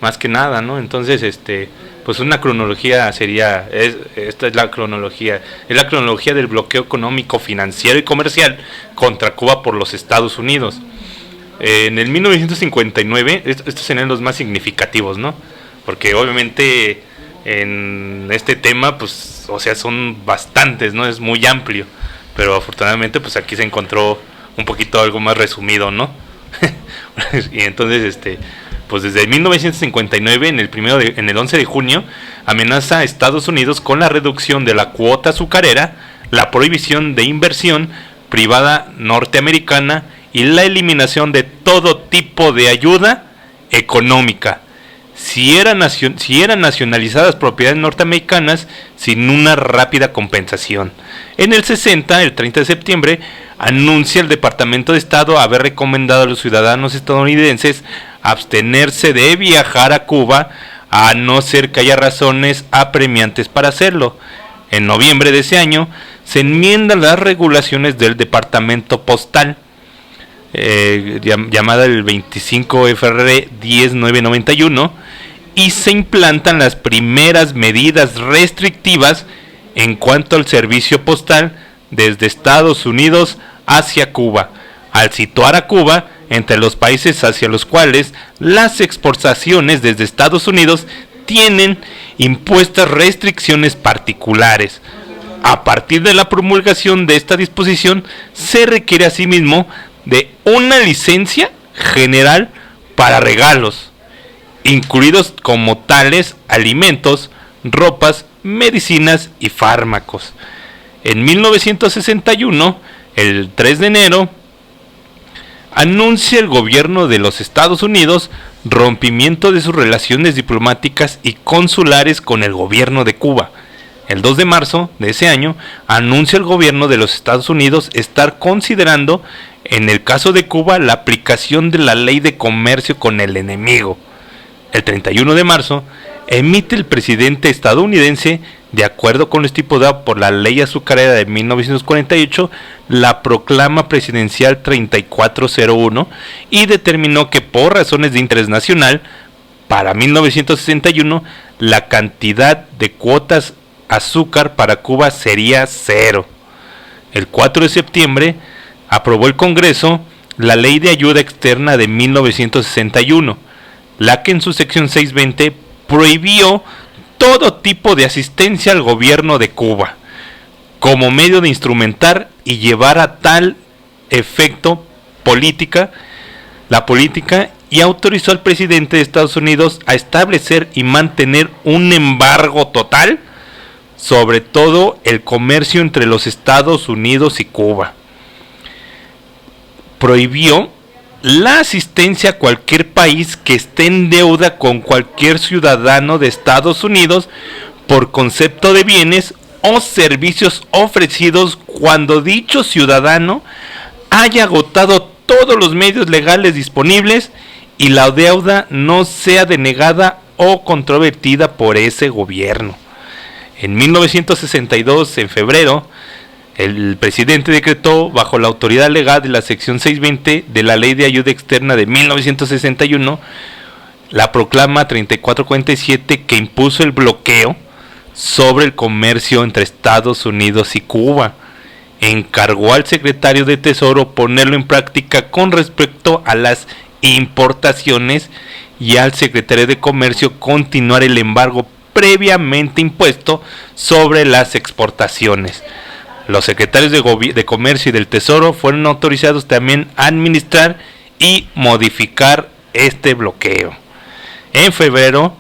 más que nada, ¿no? Entonces, pues una cronología sería, esta es la cronología del bloqueo económico, financiero y comercial contra Cuba por los Estados Unidos. En el 1959, estos serían los más significativos, ¿no? Porque obviamente en este tema, pues, o sea, son bastantes, ¿no? Es muy amplio, pero afortunadamente, pues aquí se encontró un poquito algo más resumido, ¿no? Y entonces, pues desde 1959, en el 11 de junio, amenaza a Estados Unidos con la reducción de la cuota azucarera, la prohibición de inversión privada norteamericana y la eliminación de todo tipo de ayuda económica, si eran nacionalizadas propiedades norteamericanas sin una rápida compensación. En el 60, el 30 de septiembre, anuncia el Departamento de Estado haber recomendado a los ciudadanos estadounidenses abstenerse de viajar a Cuba a no ser que haya razones apremiantes para hacerlo. En noviembre de ese año se enmiendan las regulaciones del Departamento Postal, llamada el 25 FR 10991, y se implantan las primeras medidas restrictivas en cuanto al servicio postal desde Estados Unidos hacia Cuba, al situar a Cuba entre los países hacia los cuales las exportaciones desde Estados Unidos tienen impuestas restricciones particulares. A partir de la promulgación de esta disposición, se requiere asimismo de una licencia general para regalos, incluidos como tales alimentos, ropas, medicinas y fármacos. En 1961, el 3 de enero, anuncia el gobierno de los Estados Unidos rompimiento de sus relaciones diplomáticas y consulares con el gobierno de Cuba. El 2 de marzo de ese año, anuncia el gobierno de los Estados Unidos estar considerando En el caso de Cuba, la aplicación de la ley de comercio con el enemigo. El 31 de marzo, emite el presidente estadounidense, de acuerdo con lo estipulado por la ley azucarera de 1948, la proclama presidencial 3401 y determinó que por razones de interés nacional, para 1961, la cantidad de cuotas azúcar para Cuba sería 0. El 4 de septiembre, aprobó el Congreso la Ley de Ayuda Externa de 1961, la que en su sección 620 prohibió todo tipo de asistencia al gobierno de Cuba, como medio de instrumentar y llevar a tal efecto la política, y autorizó al presidente de Estados Unidos a establecer y mantener un embargo total sobre todo el comercio entre los Estados Unidos y Cuba. Prohibió la asistencia a cualquier país que esté en deuda con cualquier ciudadano de Estados Unidos por concepto de bienes o servicios ofrecidos cuando dicho ciudadano haya agotado todos los medios legales disponibles y la deuda no sea denegada o controvertida por ese gobierno. En 1962, en febrero, el presidente decretó, bajo la autoridad legal de la sección 620 de la Ley de Ayuda Externa de 1961, la proclama 3447, que impuso el bloqueo sobre el comercio entre Estados Unidos y Cuba. Encargó al secretario de Tesoro ponerlo en práctica con respecto a las importaciones y al secretario de Comercio continuar el embargo previamente impuesto sobre las exportaciones. Los secretarios de Comercio y del Tesoro fueron autorizados también a administrar y modificar este bloqueo. En febrero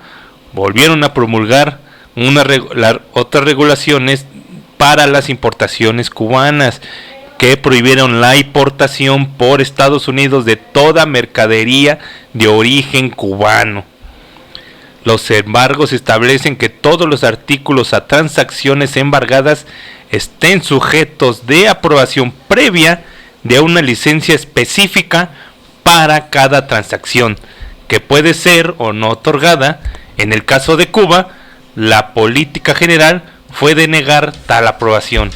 volvieron a promulgar otras regulaciones para las importaciones cubanas, que prohibieron la importación por Estados Unidos de toda mercadería de origen cubano. Los embargos establecen que todos los artículos a transacciones embargadas estén sujetos de aprobación previa de una licencia específica para cada transacción, que puede ser o no otorgada. En el caso de Cuba, la política general fue denegar tal aprobación.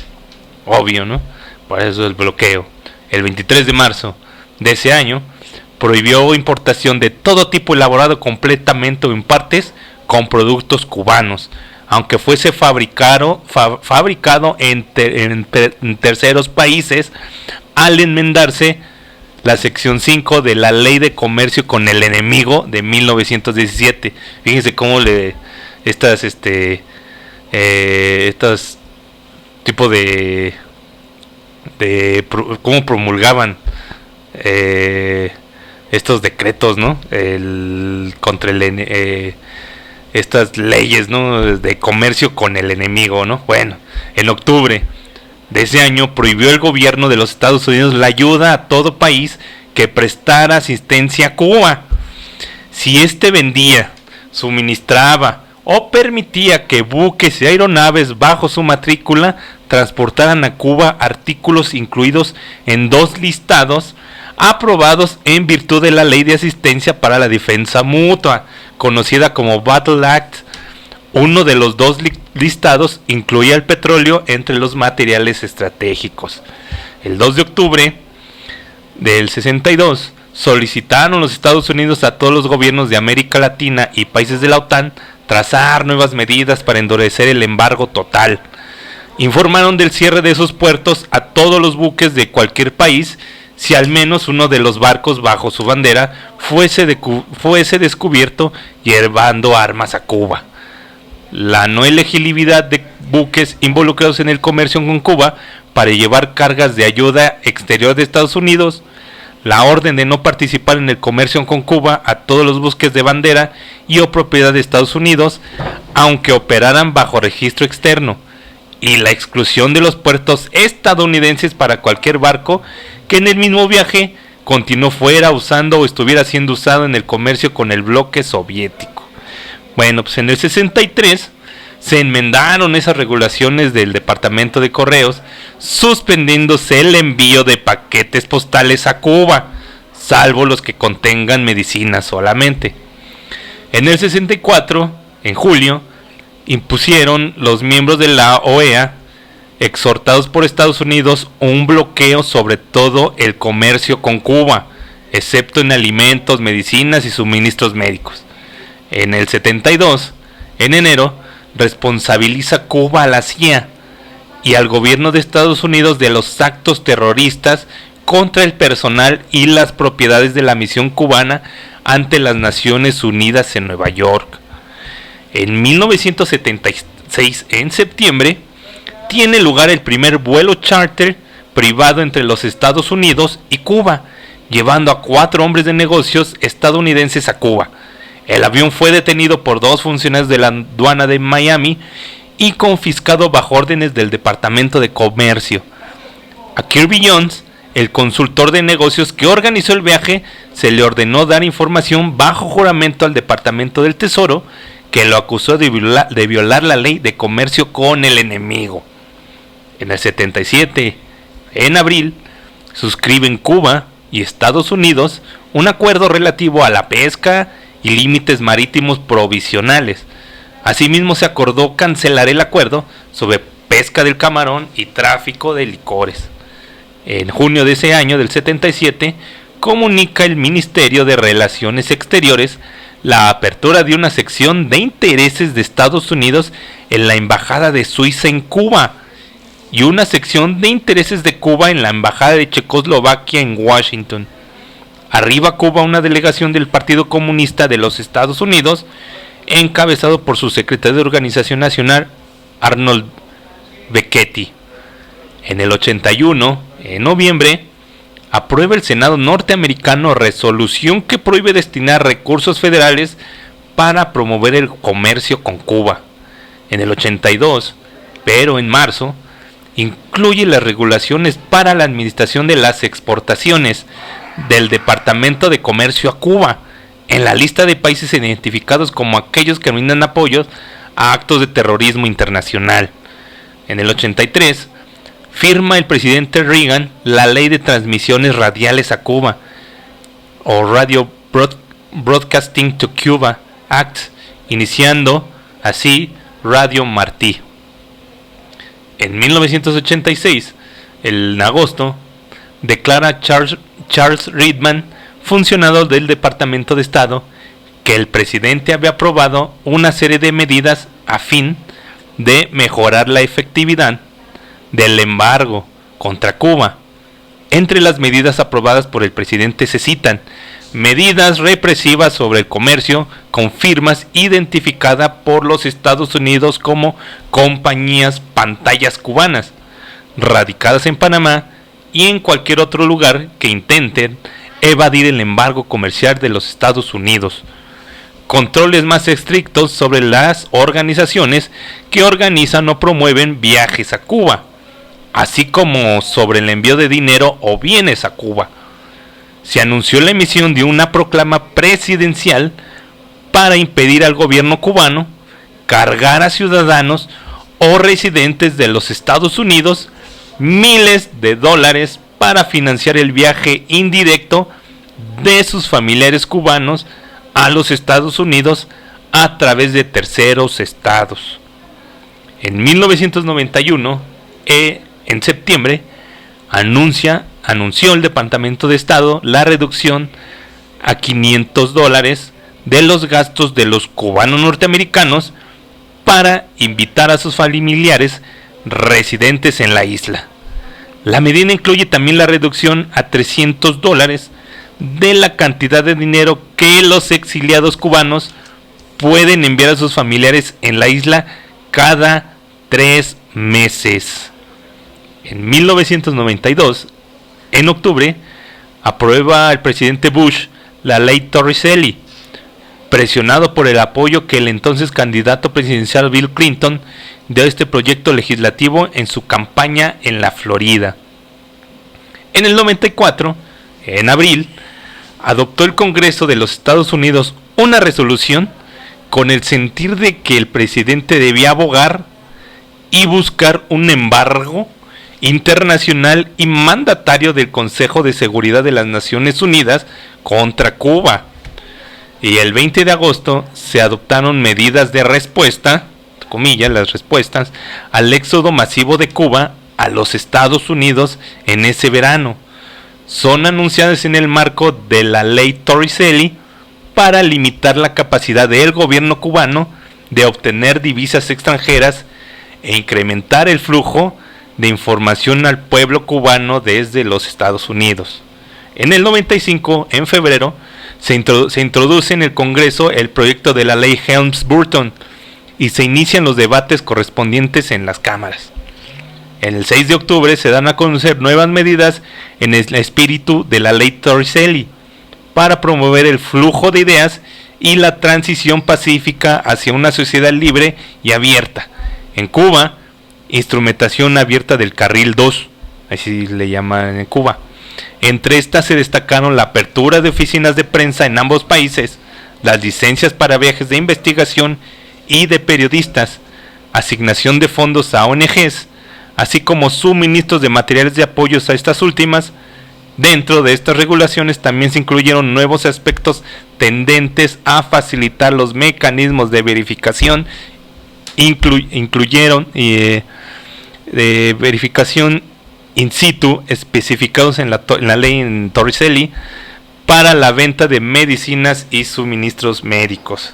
Obvio, ¿no? Por eso el bloqueo. El 23 de marzo de ese año, prohibió importación de todo tipo elaborado completamente o en partes con productos cubanos, aunque fuese fabricado en terceros países, al enmendarse la sección 5 de la Ley de Comercio con el Enemigo de 1917. Fíjense cómo estas tipo de cómo promulgaban estos decretos, ¿no? Contra estas leyes, ¿no? De comercio con el enemigo, ¿no? Bueno, en octubre de ese año prohibió el gobierno de los Estados Unidos la ayuda a todo país que prestara asistencia a Cuba. Si éste vendía, suministraba o permitía que buques y aeronaves bajo su matrícula transportaran a Cuba artículos incluidos en 2 listados aprobados en virtud de la Ley de Asistencia para la Defensa Mutua, conocida como Battle Act. Uno de los 2 listados incluía el petróleo entre los materiales estratégicos. El 2 de octubre del 62 solicitaron los Estados Unidos a todos los gobiernos de América Latina y países de la OTAN trazar nuevas medidas para endurecer el embargo total. Informaron del cierre de esos puertos a todos los buques de cualquier país si al menos uno de los barcos bajo su bandera fuese descubierto llevando armas a Cuba. La no elegibilidad de buques involucrados en el comercio con Cuba para llevar cargas de ayuda exterior de Estados Unidos, la orden de no participar en el comercio con Cuba a todos los buques de bandera y o propiedad de Estados Unidos, aunque operaran bajo registro externo, y la exclusión de los puertos estadounidenses para cualquier barco que en el mismo viaje continuó fuera usando o estuviera siendo usado en el comercio con el bloque soviético. Bueno, pues en el 63 se enmendaron esas regulaciones del Departamento de Correos suspendiéndose el envío de paquetes postales a Cuba, salvo los que contengan medicina solamente. En el 64, en julio, impusieron los miembros de la OEA, exhortados por Estados Unidos, un bloqueo sobre todo el comercio con Cuba, excepto en alimentos, medicinas y suministros médicos. En el 72, en enero, responsabiliza Cuba a la CIA y al gobierno de Estados Unidos de los actos terroristas contra el personal y las propiedades de la misión cubana ante las Naciones Unidas en Nueva York. En 1976, en septiembre, tiene lugar el primer vuelo charter privado entre los Estados Unidos y Cuba, llevando a 4 hombres de negocios estadounidenses a Cuba. El avión fue detenido por 2 funcionarios de la aduana de Miami y confiscado bajo órdenes del Departamento de Comercio. A Kirby Jones, el consultor de negocios que organizó el viaje, se le ordenó dar información bajo juramento al Departamento del Tesoro, que lo acusó de violar la ley de comercio con el enemigo. En el 77, en abril, suscriben Cuba y Estados Unidos un acuerdo relativo a la pesca y límites marítimos provisionales. Asimismo, se acordó cancelar el acuerdo sobre pesca del camarón y tráfico de licores. En junio de ese año, del 77, comunica el Ministerio de Relaciones Exteriores la apertura de una sección de intereses de Estados Unidos en la Embajada de Suiza en Cuba y una sección de intereses de Cuba en la Embajada de Checoslovaquia en Washington. Arriba a Cuba una delegación del Partido Comunista de los Estados Unidos, encabezado por su secretario de Organización Nacional, Arnold Becchetti. En el 81, en noviembre, aprueba el Senado norteamericano resolución que prohíbe destinar recursos federales para promover el comercio con Cuba. En el 82, pero en marzo, incluye las regulaciones para la administración de las exportaciones del Departamento de Comercio a Cuba en la lista de países identificados como aquellos que brindan apoyos a actos de terrorismo internacional. En el 83, firma el presidente Reagan la Ley de Transmisiones Radiales a Cuba, o Radio Broadcasting to Cuba Act, iniciando así Radio Martí. En 1986, en agosto, declara Charles Reedman, funcionario del Departamento de Estado, que el presidente había aprobado una serie de medidas a fin de mejorar la efectividad del embargo contra Cuba. Entre las medidas aprobadas por el presidente se citan medidas represivas sobre el comercio con firmas identificadas por los Estados Unidos como compañías pantallas cubanas, radicadas en Panamá y en cualquier otro lugar que intenten evadir el embargo comercial de los Estados Unidos. Controles más estrictos sobre las organizaciones que organizan o promueven viajes a Cuba, así como sobre el envío de dinero o bienes a Cuba. Se anunció la emisión de una proclama presidencial para impedir al gobierno cubano cargar a ciudadanos o residentes de los Estados Unidos miles de dólares para financiar el viaje indirecto de sus familiares cubanos a los Estados Unidos a través de terceros estados. En 1991, en septiembre, anunció el Departamento de Estado la reducción a $500 de los gastos de los cubanos norteamericanos para invitar a sus familiares residentes en la isla. La medida incluye también la reducción a $300 de la cantidad de dinero que los exiliados cubanos pueden enviar a sus familiares en la isla cada 3 meses. En 1992, en octubre, aprueba el presidente Bush la ley Torricelli, presionado por el apoyo que el entonces candidato presidencial Bill Clinton dio a este proyecto legislativo en su campaña en la Florida. En el 94, en abril, adoptó el Congreso de los Estados Unidos una resolución con el sentir de que el presidente debía abogar y buscar un embargo internacional y mandatario del Consejo de Seguridad de las Naciones Unidas contra Cuba. Y el 20 de agosto se adoptaron medidas de respuesta, comillas, las respuestas, al éxodo masivo de Cuba a los Estados Unidos en ese verano. Son anunciadas en el marco de la ley Torricelli para limitar la capacidad del gobierno cubano de obtener divisas extranjeras e incrementar el flujo de información al pueblo cubano desde los Estados Unidos. En el 95, en febrero, se introduce en el Congreso el proyecto de la ley Helms-Burton y se inician los debates correspondientes en las cámaras. En el 6 de octubre se dan a conocer nuevas medidas en el espíritu de la ley Torricelli para promover el flujo de ideas y la transición pacífica hacia una sociedad libre y abierta. En Cuba, instrumentación abierta del carril 2, así le llaman en Cuba. Entre estas se destacaron la apertura de oficinas de prensa en ambos países, las licencias para viajes de investigación y de periodistas, asignación de fondos a ONGs, así como suministros de materiales de apoyo a estas últimas. Dentro de estas regulaciones también se incluyeron nuevos aspectos tendentes a facilitar los mecanismos de verificación, incluyeron de verificación in situ especificados en la ley en Torricelli para la venta de medicinas y suministros médicos.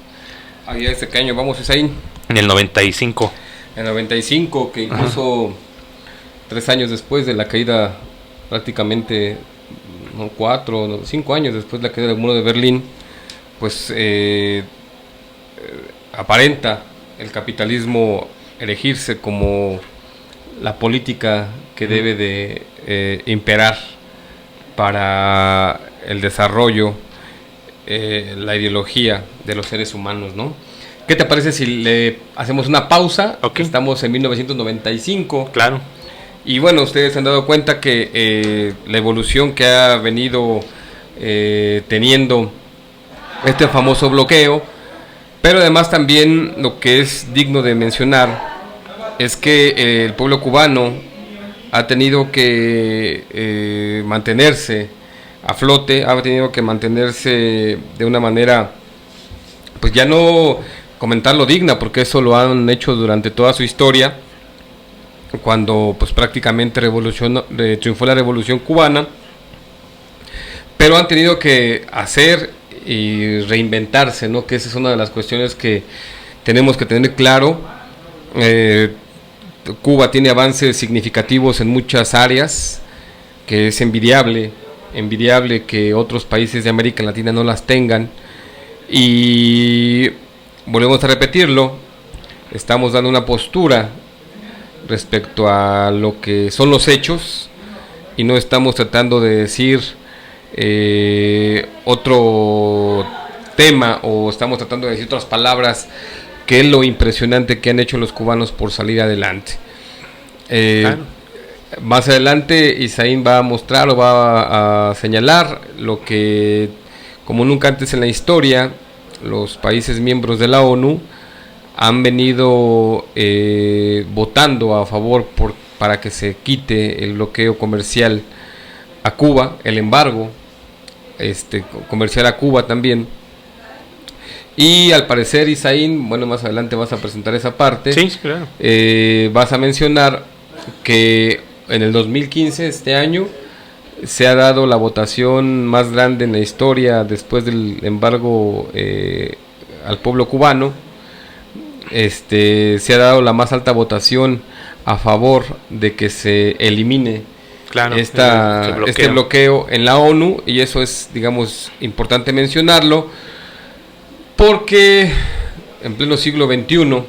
Ahí este año vamos, es ahí. En el 95. En el 95, que incluso 3 años después de la caída, prácticamente 5 años después de la caída del muro de Berlín, pues aparenta el capitalismo erigirse como la política que debe de imperar para el desarrollo, la ideología de los seres humanos, ¿no? ¿Qué te parece si le hacemos una pausa? Okay. Estamos en 1995. Claro. Y bueno, ustedes se han dado cuenta que la evolución que ha venido teniendo este famoso bloqueo, pero además también lo que es digno de mencionar es que el pueblo cubano ha tenido que mantenerse a flote, ha tenido que mantenerse de una manera, pues ya no comentarlo digna, porque eso lo han hecho durante toda su historia, cuando pues prácticamente triunfó la revolución cubana, pero han tenido que hacer y reinventarse, ¿no? Que esa es una de las cuestiones que tenemos que tener claro. Cuba tiene avances significativos en muchas áreas, que es envidiable que otros países de América Latina no las tengan, y volvemos a repetirlo, estamos dando una postura respecto a lo que son los hechos y no estamos tratando de decir otro tema, o estamos tratando de decir otras palabras, que es lo impresionante que han hecho los cubanos por salir adelante. Claro. Más adelante Isaín va a mostrar o va a señalar lo que, como nunca antes en la historia, los países miembros de la ONU han venido votando a favor para que se quite el bloqueo comercial a Cuba, el embargo comercial a Cuba también. Y al parecer, Isaín, bueno, más adelante vas a presentar esa parte. Sí, claro. Vas a mencionar que en el 2015, este año, se ha dado la votación más grande en la historia después del embargo al pueblo cubano. Se ha dado la más alta votación a favor de que se elimine, claro, este bloqueo en la ONU, y eso es, digamos, importante mencionarlo, porque en pleno siglo XXI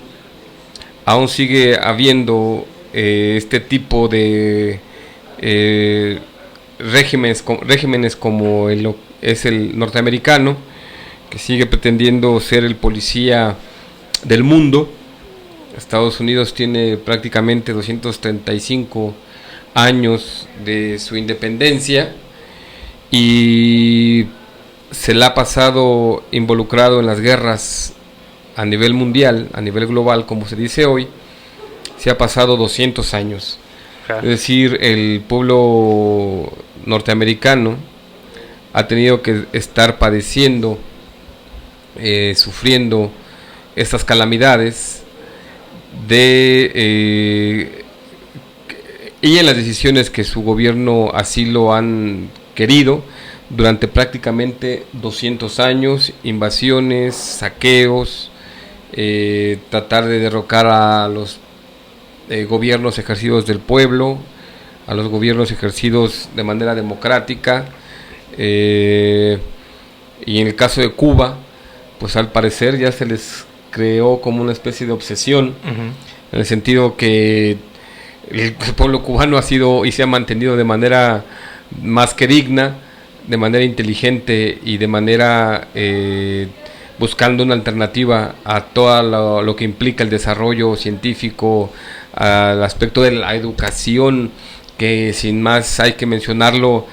aún sigue habiendo este tipo de regímenes como es el norteamericano, que sigue pretendiendo ser el policía del mundo. Estados Unidos tiene prácticamente 235 años de su independencia y se la ha pasado involucrado en las guerras a nivel mundial, a nivel global, como se dice hoy. Se ha pasado 200 años. Claro. Es decir, el pueblo norteamericano ha tenido que estar padeciendo, sufriendo estas calamidades y en las decisiones que su gobierno así lo han querido durante prácticamente 200 años, invasiones, saqueos, tratar de derrocar a los gobiernos ejercidos del pueblo, a los gobiernos ejercidos de manera democrática, y en el caso de Cuba, pues al parecer ya se les creó como una especie de obsesión, en el sentido que el pueblo cubano ha sido y se ha mantenido de manera más que digna, de manera inteligente y de manera buscando una alternativa a todo lo que implica el desarrollo científico, al aspecto de la educación, que sin más hay que mencionarlo,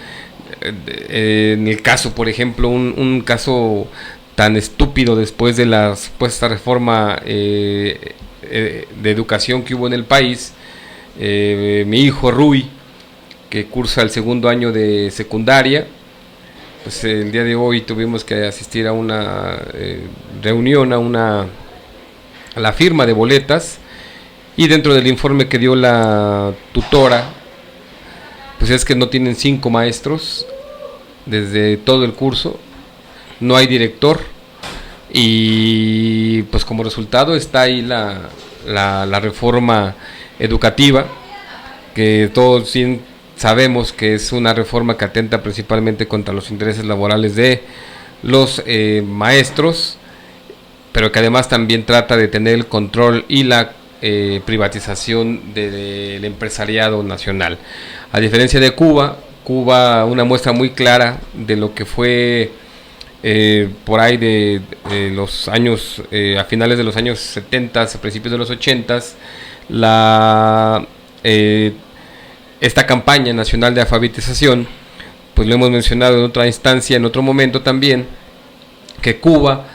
en el caso, por ejemplo, un caso tan estúpido después de la supuesta reforma de educación que hubo en el país. Mi hijo Rui, que cursa el segundo año de secundaria, pues el día de hoy tuvimos que asistir a una reunión, a la firma de boletas, y dentro del informe que dio la tutora, pues es que no tienen 5 maestros desde todo el curso, no hay director, y pues como resultado está ahí la reforma educativa, que todos sabemos que es una reforma que atenta principalmente contra los intereses laborales de los maestros, pero que además también trata de tener el control y la privatización del empresariado nacional. A diferencia de Cuba, una muestra muy clara de lo que fue por ahí de los años, a finales de los años 70, a principios de los 80, esta campaña nacional de alfabetización, pues lo hemos mencionado en otra instancia, en otro momento también, que Cuba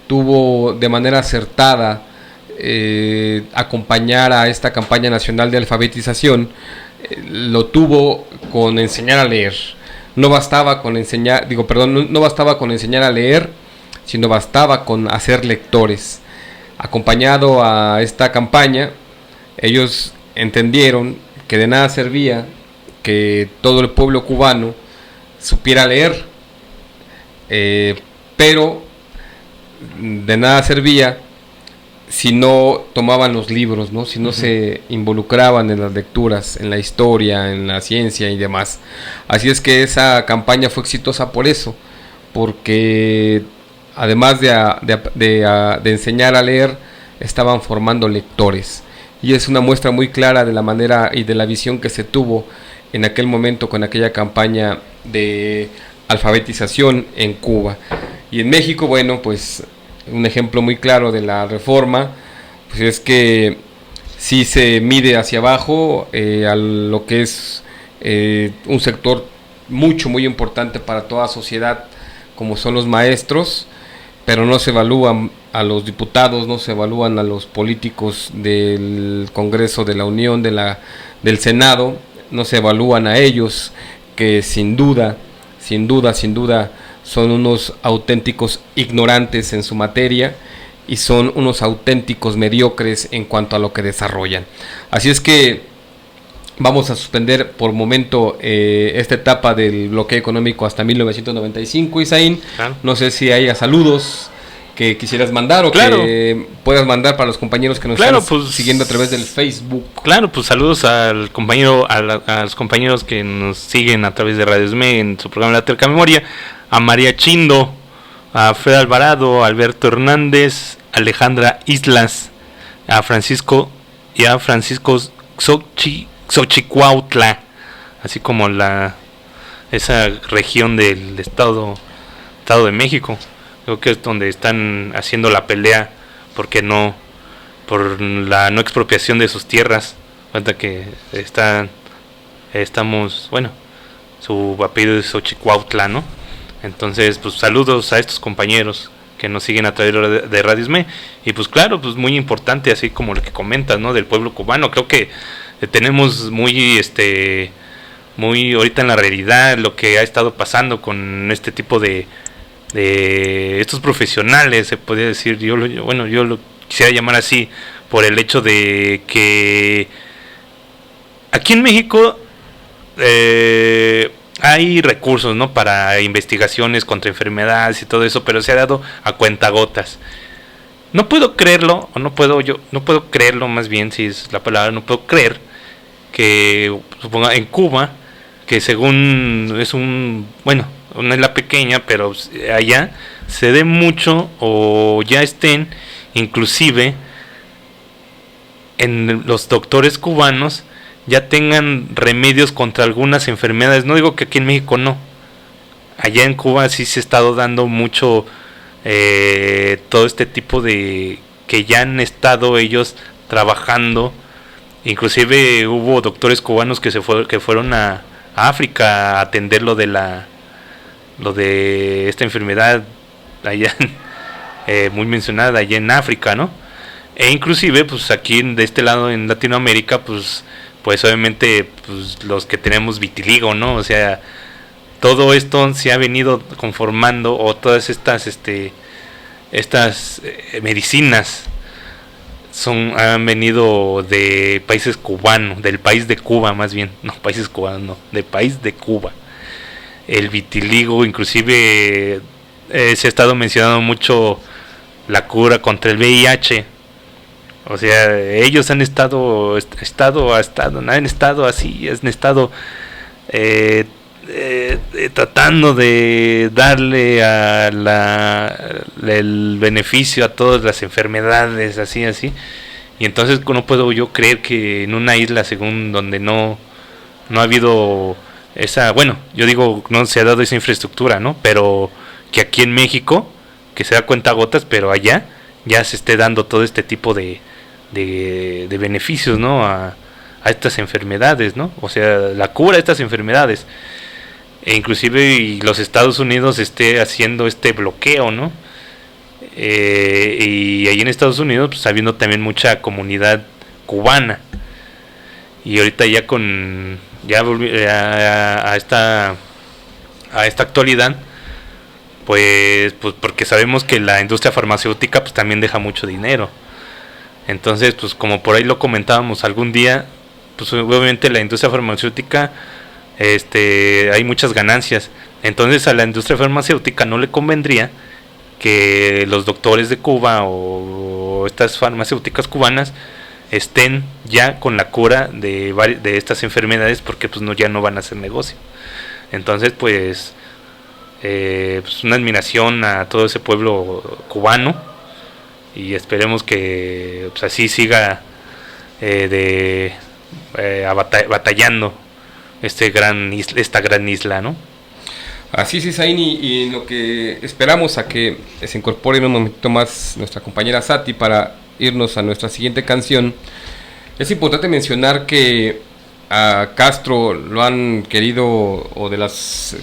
tuvo de manera acertada acompañar a esta campaña nacional de alfabetización. Lo tuvo con enseñar a leer. No bastaba con enseñar, no bastaba con enseñar a leer, sino bastaba con hacer lectores. Acompañado a esta campaña, ellos entendieron que de nada servía que todo el pueblo cubano supiera leer, pero de nada servía si no tomaban los libros, ¿no? Si no se involucraban en las lecturas, en la historia, en la ciencia y demás. Así es que esa campaña fue exitosa por eso, porque además de enseñar a leer, estaban formando lectores. Y es una muestra muy clara de la manera y de la visión que se tuvo en aquel momento con aquella campaña de alfabetización en Cuba. Y en México, bueno, pues un ejemplo muy claro de la reforma, pues es que sí se mide hacia abajo a lo que es un sector muy importante para toda sociedad, como son los maestros, pero no se evalúan a los diputados, no se evalúan a los políticos del Congreso de la Unión, del Senado, no se evalúan a ellos, que sin duda son unos auténticos ignorantes en su materia y son unos auténticos mediocres en cuanto a lo que desarrollan. Así es que vamos a suspender por momento esta etapa del bloqueo económico hasta 1995, Isaín. Claro. No sé si haya saludos que quisieras mandar o que puedas mandar para los compañeros que nos están siguiendo a través del Facebook. Claro, pues saludos al compañero, a los compañeros que nos siguen a través de Radio SME en su programa La Terca Memoria, a María Chindo, a Fred Alvarado, a Alberto Hernández, Alejandra Islas, a Francisco Xochicuautla, así como esa región del Estado de México. Creo que es donde están haciendo la pelea por la no expropiación de sus tierras. Cuenta que su apellido es Xochicuautla, ¿no? Entonces, pues saludos a estos compañeros que nos siguen a través de Radio SME. Y pues claro, pues muy importante, así como lo que comentas, ¿no? Del pueblo cubano. Creo que tenemos muy ahorita en la realidad lo que ha estado pasando con este tipo de estos profesionales, se podría decir, yo lo quisiera llamar así, por el hecho de que aquí en México hay recursos, ¿no?, para investigaciones contra enfermedades y todo eso, pero se ha dado a cuentagotas. No puedo creerlo, no puedo creerlo, más bien, si es la palabra, no puedo creer que, suponga, en Cuba, que según no es la pequeña, pero allá se dé mucho, o ya estén, inclusive, en los doctores cubanos, ya tengan remedios contra algunas enfermedades. No digo que aquí en México no. Allá en Cuba sí se ha estado dando mucho todo este tipo de que ya han estado ellos trabajando. Inclusive hubo doctores cubanos que fueron a África a atender lo de esta enfermedad allá muy mencionada allá en África, ¿no? E inclusive pues aquí de este lado en Latinoamérica pues obviamente pues los que tenemos vitiligo, ¿no? O sea, todo esto se ha venido conformando, o todas estas medicinas han venido de países cubanos, del país de Cuba más bien, no países cubanos, no, del país de Cuba. El vitiligo, inclusive se ha estado mencionando mucho la cura contra el VIH. O sea, ellos han estado tratando de darle el beneficio a todas las enfermedades, así, y entonces no puedo yo creer que en una isla, según donde no ha habido esa, bueno, yo digo, no se ha dado esa infraestructura, ¿no? Pero que aquí en México, que se da cuentagotas, pero allá ya se esté dando todo este tipo de beneficios, ¿no? A estas enfermedades, ¿no? O sea, la cura de estas enfermedades. E inclusive y los Estados Unidos esté haciendo este bloqueo, ¿no? Y ahí en Estados Unidos pues habiendo también mucha comunidad cubana. Y ahorita ya a esta actualidad, pues porque sabemos que la industria farmacéutica pues también deja mucho dinero. Entonces, pues como por ahí lo comentábamos algún día, pues obviamente la industria farmacéutica hay muchas ganancias. Entonces a la industria farmacéutica no le convendría que los doctores de Cuba o estas farmacéuticas cubanas estén ya con la cura de estas enfermedades, porque pues ya no van a hacer negocio. Entonces pues una admiración a todo ese pueblo cubano, y esperemos que pues así siga batallando esta gran isla, ¿no? Así es, Zaini, y lo que esperamos a que se incorpore en un momento más nuestra compañera Sati para irnos a nuestra siguiente canción. Es importante mencionar que a Castro lo han querido, o de las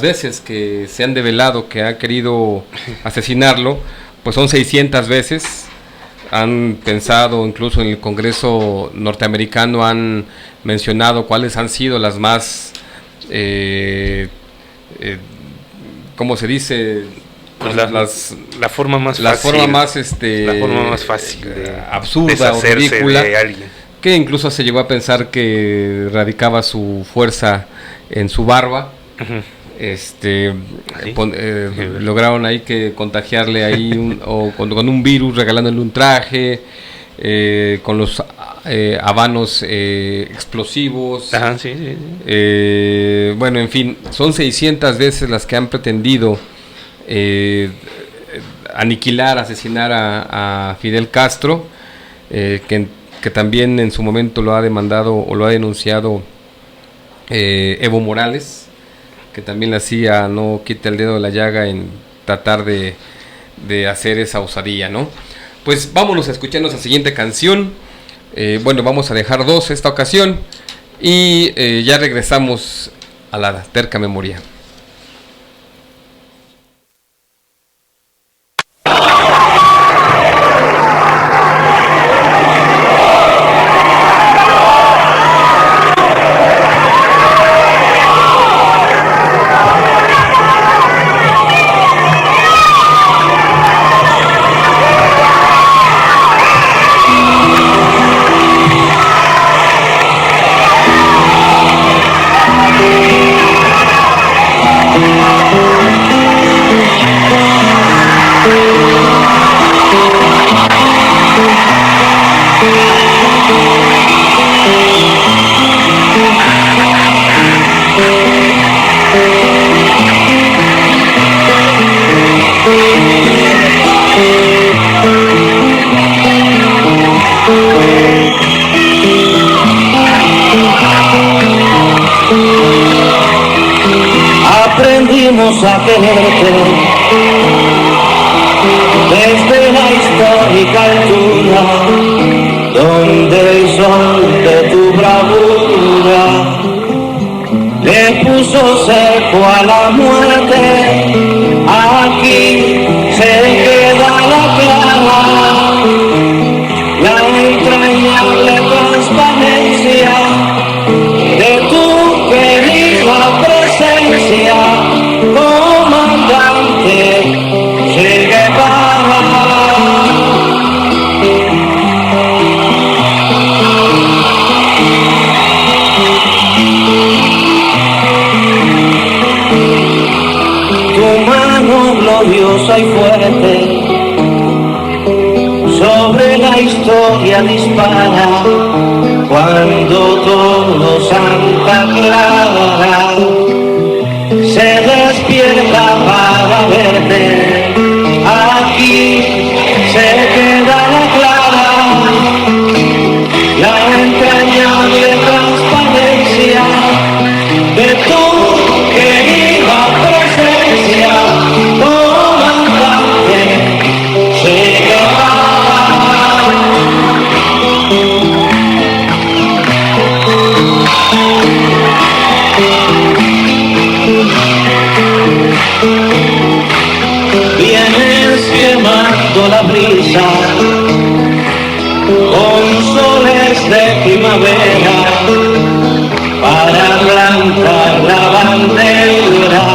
veces que se han develado que ha querido asesinarlo, pues son 600 veces. Han pensado, incluso en el Congreso norteamericano han mencionado cuáles han sido las más ¿cómo se dice? Pues la forma más fácil absurda o ridícula, que incluso se llegó a pensar que radicaba su fuerza en su barba. Uh-huh. Lograron ahí que contagiarle ahí con un virus, regalándole un traje, con los habanos explosivos. Ajá, sí. Bueno, en fin, son 600 veces las que han pretendido aniquilar, asesinar a Fidel Castro, que también en su momento lo ha demandado o lo ha denunciado Evo Morales, que también le hacía no quita el dedo de la llaga en tratar de hacer esa osadía, ¿no? Pues vámonos a escucharnos la siguiente canción. Bueno, vamos a dejar dos esta ocasión y ya regresamos a la terca memoria. aprendimos a quererte desde la histórica altura, donde el sol de tu bravura le puso cerco a la muerte. Aquí se queda la clara, la entrañable transparencia de tu querida presencia, comandante Che Guevara. Tu mano gloriosa y fuerte sobre la historia dispara, cuando todo Santa Clara se despierta para verte. Aquí se queda la clara, la entrañable transparencia de tu querida presencia, comandante Che Guevara. Vienes quemando la brisa con soles de primavera para plantar la bandera,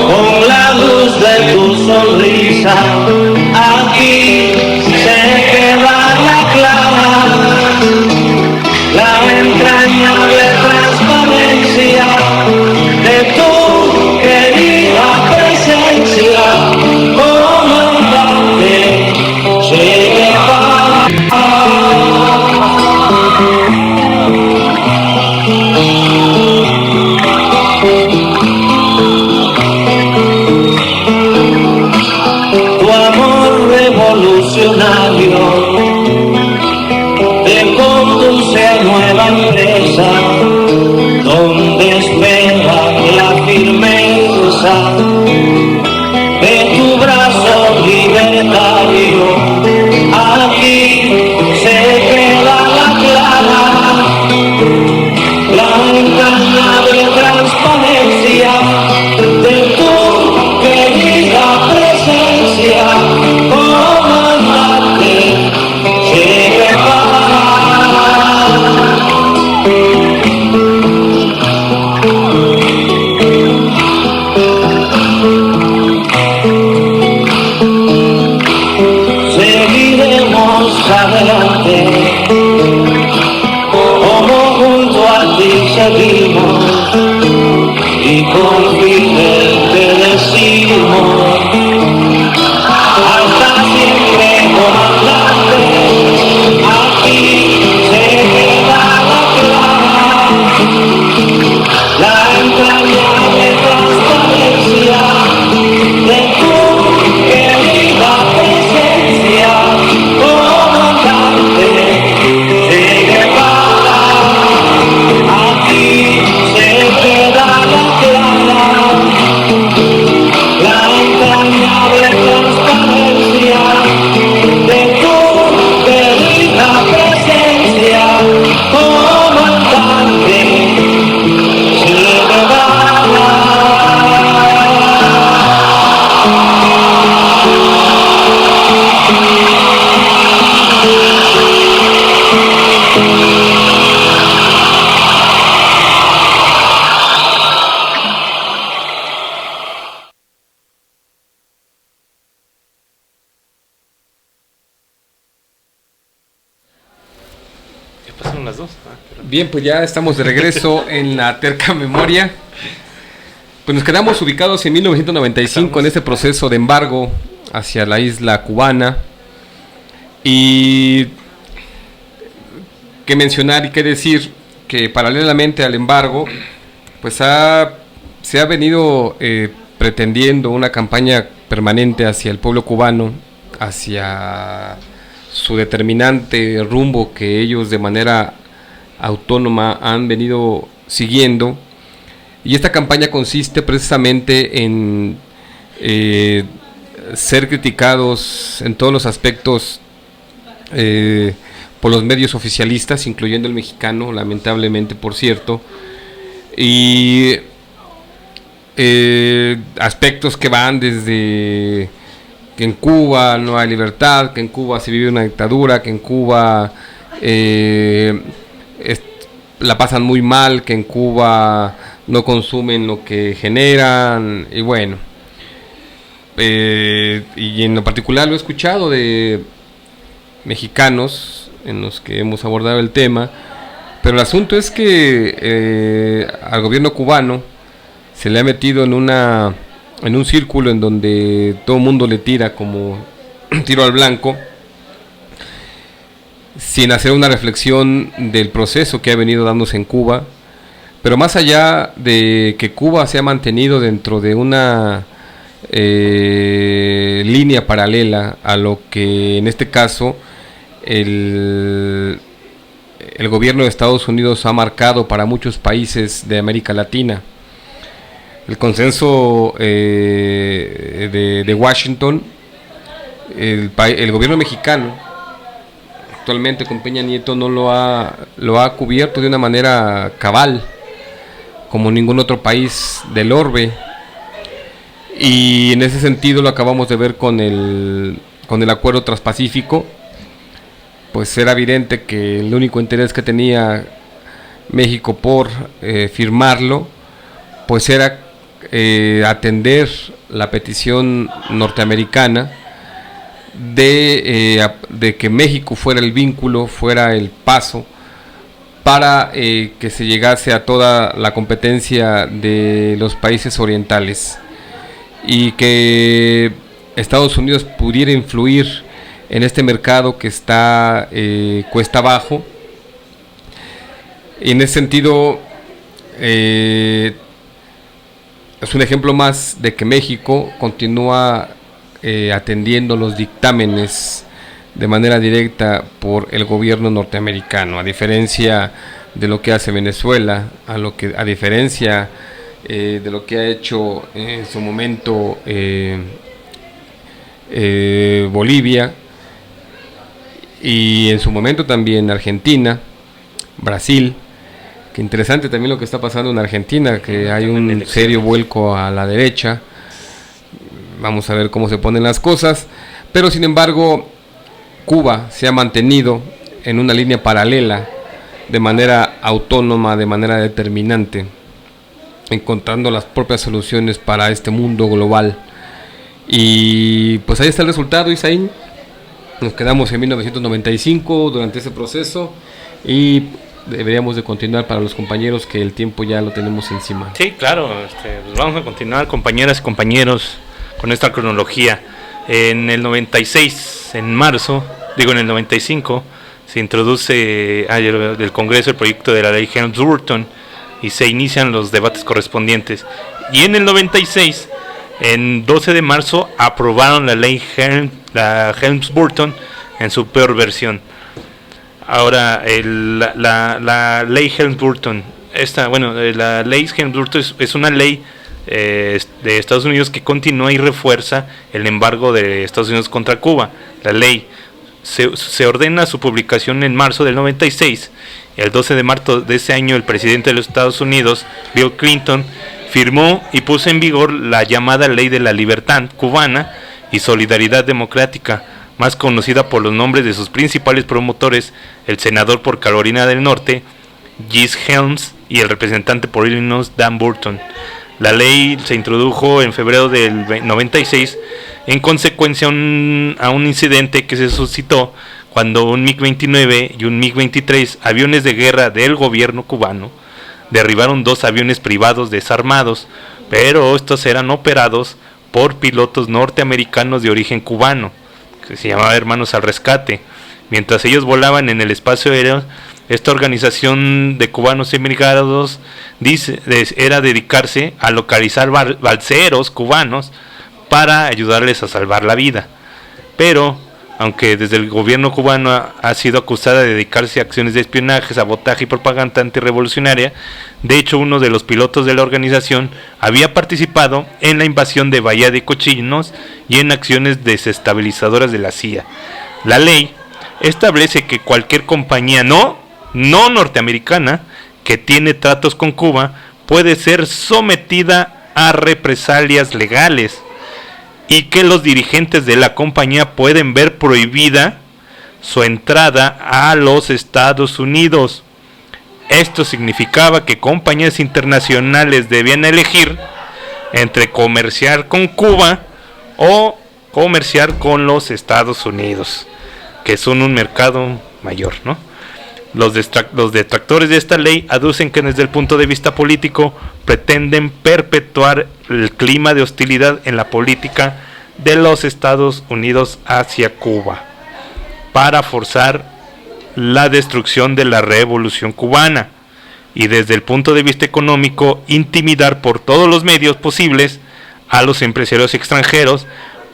con la luz de tu sonrisa. Aquí se queda la clara, la entrañable transparencia de tu querida presencia, comandante Che Guevara. Tu amor revolucionario te conduce a nueva empresa, donde espera la firmeza de tu brazo libertario. Aquí se queda la clara, la entrañable transparencia de tu querida presencia, comandante Che Guevara. Seguiremos adelante, como junto a ti seguimos, y con Fidel te decimos, hasta siempre, comandante. Aquí se queda la clara, la entrañable transparencia de tu querida presencia, comandante Che Guevara. Aquí se queda la clara, la entrañable transparencia de tu querida presencia, comandante Che Guevara. Ya pasaron las 2. Bien, pues ya estamos de regreso en la terca memoria. Pues nos quedamos ubicados en 1995 en este proceso de embargo hacia la isla cubana. Y que mencionar y que decir que paralelamente al embargo, pues se ha venido pretendiendo una campaña permanente hacia el pueblo cubano, hacia su determinante rumbo que ellos de manera autónoma han venido siguiendo, Y esta campaña consiste precisamente en ser criticados en todos los aspectos por los medios oficialistas, incluyendo el mexicano, lamentablemente, por cierto, y aspectos que van desde que en Cuba no hay libertad, que en Cuba se vive una dictadura, que en Cuba la pasan muy mal, que en Cuba no consumen lo que generan, y bueno, y en lo particular lo he escuchado de mexicanos en los que hemos abordado el tema, pero el asunto es que al gobierno cubano se le ha metido en un círculo en donde todo el mundo le tira como tiro al blanco, sin hacer una reflexión del proceso que ha venido dándose en Cuba. Pero más allá de que Cuba se ha mantenido dentro de una línea paralela a lo que en este caso el gobierno de Estados Unidos ha marcado para muchos países de América Latina. El consenso de Washington, el gobierno mexicano actualmente con Peña Nieto no lo ha cubierto de una manera cabal como ningún otro país del orbe, y en ese sentido lo acabamos de ver con el acuerdo transpacífico. Pues era evidente que el único interés que tenía México por firmarlo pues era atender la petición norteamericana de que México fuera el vínculo, fuera el paso para que se llegase a toda la competencia de los países orientales y que Estados Unidos pudiera influir en este mercado que está cuesta abajo. Y en ese sentido es un ejemplo más de que México continúa atendiendo los dictámenes de manera directa por el gobierno norteamericano, a diferencia de lo que hace Venezuela, a diferencia de lo que ha hecho en su momento Bolivia, y en su momento también Argentina, Brasil. Que interesante también lo que está pasando en Argentina, que hay un serio vuelco a la derecha. Vamos a ver cómo se ponen las cosas, pero sin embargo Cuba se ha mantenido en una línea paralela, de manera autónoma, de manera determinante, encontrando las propias soluciones para este mundo global. Y pues ahí está el resultado, Isaín. Nos quedamos en 1995 durante ese proceso y deberíamos de continuar para los compañeros, que el tiempo ya lo tenemos encima. Sí, claro, pues vamos a continuar, compañeras y compañeros, con esta cronología. En el 96, en el 95, se introduce del Congreso el proyecto de la ley Helms-Burton y se inician los debates correspondientes. Y en el 96, en 12 de marzo, aprobaron la ley Helms-Burton en su peor versión. Ahora, la ley Helms-Burton, la ley Helms-Burton es una ley de Estados Unidos que continúa y refuerza el embargo de Estados Unidos contra Cuba. La ley se ordena su publicación en marzo del 96. El 12 de marzo de ese año, el presidente de los Estados Unidos, Bill Clinton, firmó y puso en vigor la llamada Ley de la Libertad Cubana y Solidaridad Democrática, más conocida por los nombres de sus principales promotores, el senador por Carolina del Norte, Jesse Helms, y el representante por Illinois, Dan Burton. La ley se introdujo en febrero del 96 en consecuencia a un incidente que se suscitó cuando un MiG-29 y un MiG-23, aviones de guerra del gobierno cubano, derribaron dos aviones privados desarmados, pero estos eran operados por pilotos norteamericanos de origen cubano, que se llamaba Hermanos al Rescate. Mientras ellos volaban en el espacio aéreo, esta organización de cubanos emigrados era dedicarse a localizar balseros cubanos para ayudarles a salvar la vida. Pero aunque desde el gobierno cubano ha sido acusada de dedicarse a acciones de espionaje, sabotaje y propaganda antirrevolucionaria. De hecho, uno de los pilotos de la organización había participado en la invasión de Bahía de Cochinos y en acciones desestabilizadoras de la CIA. La ley establece que cualquier compañía no norteamericana que tiene tratos con Cuba puede ser sometida a represalias legales, y que los dirigentes de la compañía pueden ver prohibida su entrada a los Estados Unidos. Esto significaba que compañías internacionales debían elegir entre comerciar con Cuba o comerciar con los Estados Unidos, que son un mercado mayor, ¿no? Los detractores de esta ley aducen que desde el punto de vista político pretenden perpetuar el clima de hostilidad en la política de los Estados Unidos hacia Cuba para forzar la destrucción de la revolución cubana, y desde el punto de vista económico intimidar por todos los medios posibles a los empresarios extranjeros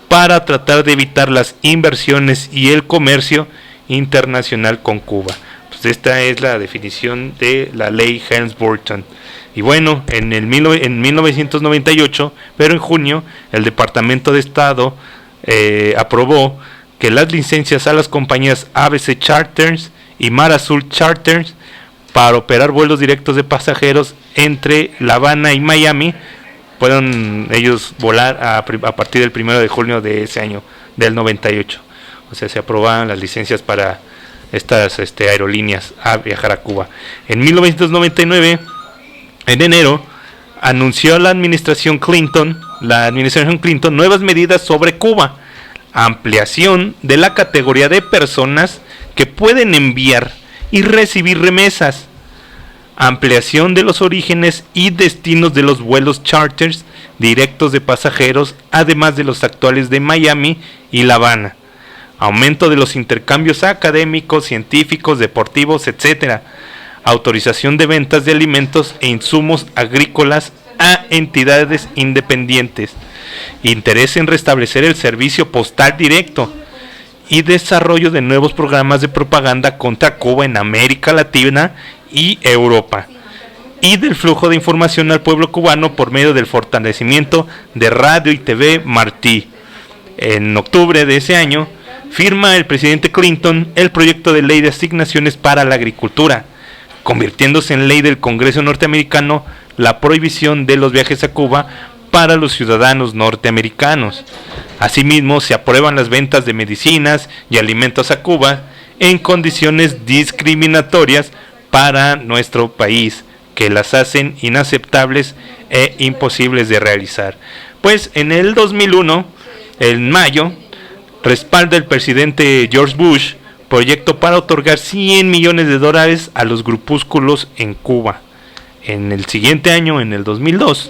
para tratar de evitar las inversiones y el comercio internacional con Cuba. Esta es la definición de la ley Helms-Burton. Y bueno, en 1998, pero en junio, el Departamento de Estado aprobó que las licencias a las compañías ABC Charters y Mar Azul Charters para operar vuelos directos de pasajeros entre La Habana y Miami puedan ellos volar a partir del 1 de junio de ese año, del 98. O sea, se aprobaban las licencias para estas aerolíneas a viajar a Cuba. En 1999, en enero, anunció la administración Clinton nuevas medidas sobre Cuba: ampliación de la categoría de personas que pueden enviar y recibir remesas, ampliación de los orígenes y destinos de los vuelos charters directos de pasajeros, además de los actuales de Miami y La Habana, aumento de los intercambios académicos, científicos, deportivos, etc., autorización de ventas de alimentos e insumos agrícolas a entidades independientes, interés en restablecer el servicio postal directo y desarrollo de nuevos programas de propaganda contra Cuba en América Latina y Europa, y del flujo de información al pueblo cubano por medio del fortalecimiento de Radio y TV Martí. En octubre de ese año, firma el presidente Clinton el proyecto de ley de asignaciones para la agricultura, convirtiéndose en ley del Congreso norteamericano la prohibición de los viajes a Cuba para los ciudadanos norteamericanos. Asimismo, se aprueban las ventas de medicinas y alimentos a Cuba en condiciones discriminatorias para nuestro país, que las hacen inaceptables e imposibles de realizar. Pues en el 2001, en mayo, respalda el presidente George Bush proyecto para otorgar $100 millones a los grupúsculos en Cuba. En el siguiente año, en el 2002,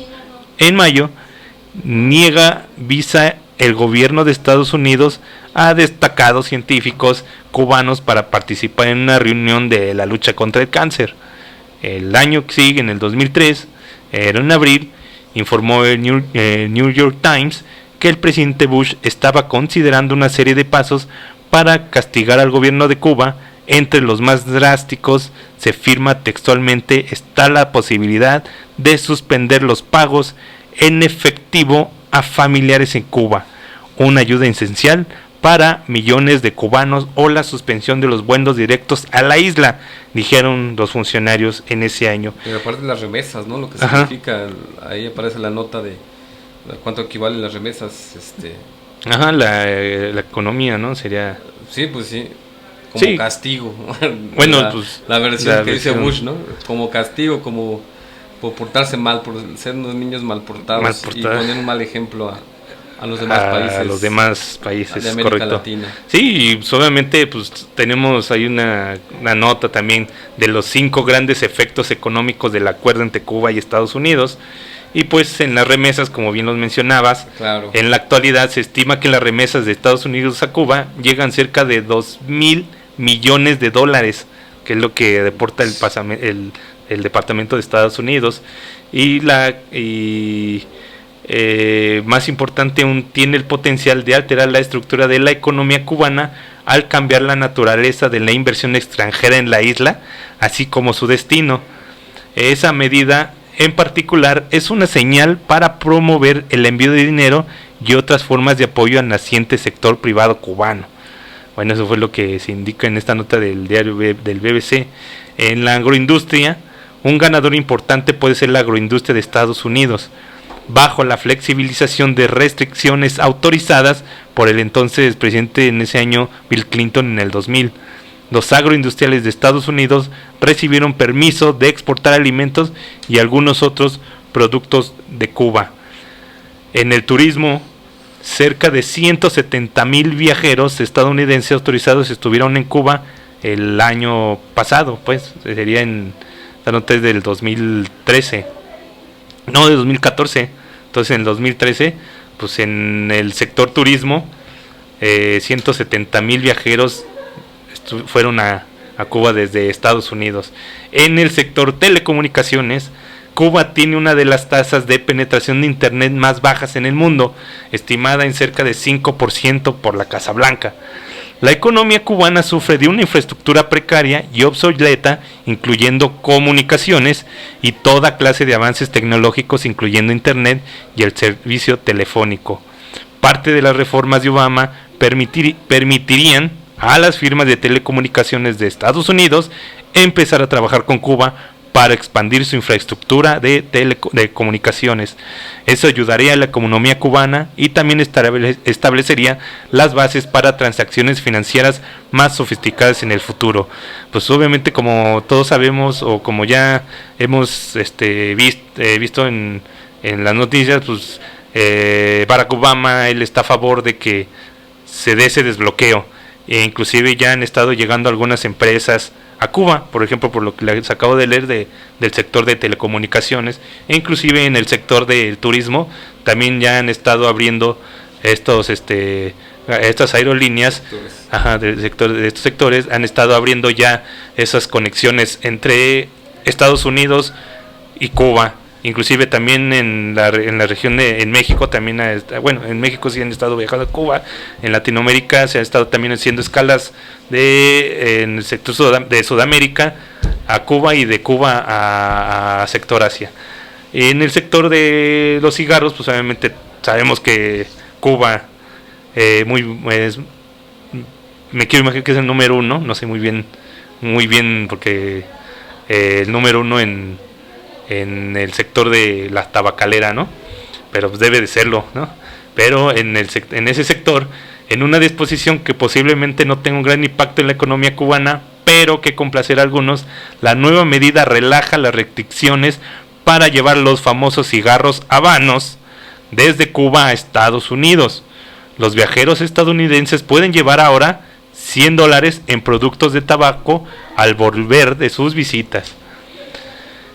en mayo, niega visa el gobierno de Estados Unidos a destacados científicos cubanos para participar en una reunión de la lucha contra el cáncer. El año que sigue, en el 2003, en abril, informó el New York Times que el presidente Bush estaba considerando una serie de pasos para castigar al gobierno de Cuba. Entre los más drásticos, se firma textualmente, está la posibilidad de suspender los pagos en efectivo a familiares en Cuba, una ayuda esencial para millones de cubanos, o la suspensión de los vuelos directos a la isla, dijeron los funcionarios en ese año. Pero aparte de las remesas, ¿no? Lo que significa, ahí aparece la nota de cuánto equivalen las remesas. La economía, ¿no? Sería... Sí, pues sí. Como castigo. Bueno, pues la versión que dice Bush, ¿no? Como castigo, como por portarse mal, por ser unos niños mal portados y poner un mal ejemplo a los demás países. A los demás países, de América correcto. Latina. Sí, y obviamente pues tenemos ahí una nota también de los 5 grandes efectos económicos del acuerdo entre Cuba y Estados Unidos. Y pues en las remesas, como bien los mencionabas, claro, en la actualidad se estima que las remesas de Estados Unidos a Cuba llegan cerca de $2,000 millones, que es lo que deporta el Departamento de Estados Unidos. Y más importante aún, tiene el potencial de alterar la estructura de la economía cubana al cambiar la naturaleza de la inversión extranjera en la isla, así como su destino. Esa medida en particular es una señal para promover el envío de dinero y otras formas de apoyo al naciente sector privado cubano. Bueno, eso fue lo que se indica en esta nota del diario del BBC. En la agroindustria, un ganador importante puede ser la agroindustria de Estados Unidos, bajo la flexibilización de restricciones autorizadas por el entonces presidente en ese año, Bill Clinton, en el 2000. Los agroindustriales de Estados Unidos recibieron permiso de exportar alimentos y algunos otros productos de Cuba. En el turismo, cerca de 170,000 viajeros estadounidenses autorizados estuvieron en Cuba el año pasado, pues sería en la nota es del 2013, no, de 2014. Entonces en el 2013, pues en el sector turismo, 170,000 viajeros fueron a Cuba desde Estados Unidos. En el sector telecomunicaciones, Cuba tiene una de las tasas de penetración de internet más bajas en el mundo, estimada en cerca de 5% por la Casa Blanca. La economía cubana sufre de una infraestructura precaria y obsoleta, incluyendo comunicaciones y toda clase de avances tecnológicos, incluyendo internet y el servicio telefónico. Parte de las reformas de Obama permitirían a las firmas de telecomunicaciones de Estados Unidos empezar a trabajar con Cuba para expandir su infraestructura de comunicaciones. Eso ayudaría a la economía cubana y también establecería las bases para transacciones financieras más sofisticadas en el futuro. Pues obviamente, como todos sabemos, o como ya hemos visto en las noticias, pues Barack Obama, él está a favor de que se dé ese desbloqueo. E inclusive ya han estado llegando algunas empresas a Cuba, por ejemplo, por lo que les acabo de leer del sector de telecomunicaciones, e inclusive en el sector del turismo también ya han estado abriendo estas aerolíneas, del sector de estos sectores han estado abriendo ya esas conexiones entre Estados Unidos y Cuba. Inclusive también en la región en México también en México sí han estado viajando a Cuba. En Latinoamérica se han estado también haciendo escalas en el sector de Sudamérica a Cuba y de Cuba a sector Asia. En el sector de los cigarros, pues obviamente sabemos que Cuba me quiero imaginar que es el número uno, no sé muy bien porque el número uno en el sector de la tabacalera, ¿no? Pero pues debe de serlo, ¿no? Pero en ese sector, en una disposición que posiblemente no tenga un gran impacto en la economía cubana, pero que complacerá a algunos, la nueva medida relaja las restricciones para llevar los famosos cigarros habanos desde Cuba a Estados Unidos. Los viajeros estadounidenses pueden llevar ahora $100 en productos de tabaco al volver de sus visitas.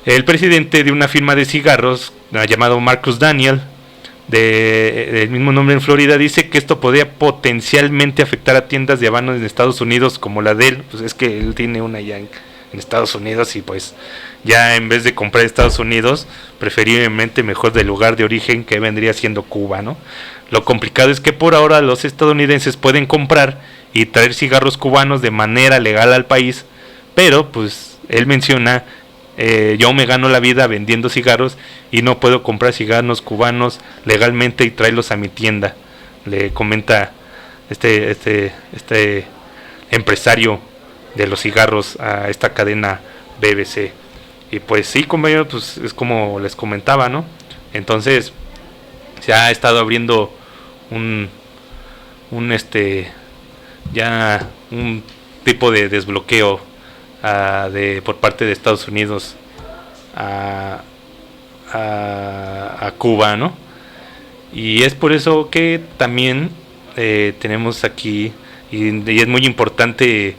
El presidente de una firma de cigarros llamado Marcus Daniel, del mismo nombre en Florida, dice que esto podría potencialmente afectar a tiendas de habanos en Estados Unidos como la de él. Pues es que él tiene una ya en Estados Unidos y pues ya en vez de comprar en Estados Unidos, preferiblemente mejor del lugar de origen, que vendría siendo Cuba, ¿no? Lo complicado es que por ahora los estadounidenses pueden comprar y traer cigarros cubanos de manera legal al país, pero pues él menciona: yo me gano la vida vendiendo cigarros y no puedo comprar cigarros cubanos legalmente y traerlos a mi tienda, le comenta este empresario de los cigarros a esta cadena BBC. Y pues sí, compañero, pues es como les comentaba, ¿no? Entonces se ha estado abriendo un tipo de desbloqueo por parte de Estados Unidos a Cuba, ¿no? Y es por eso que también tenemos aquí, y es muy importante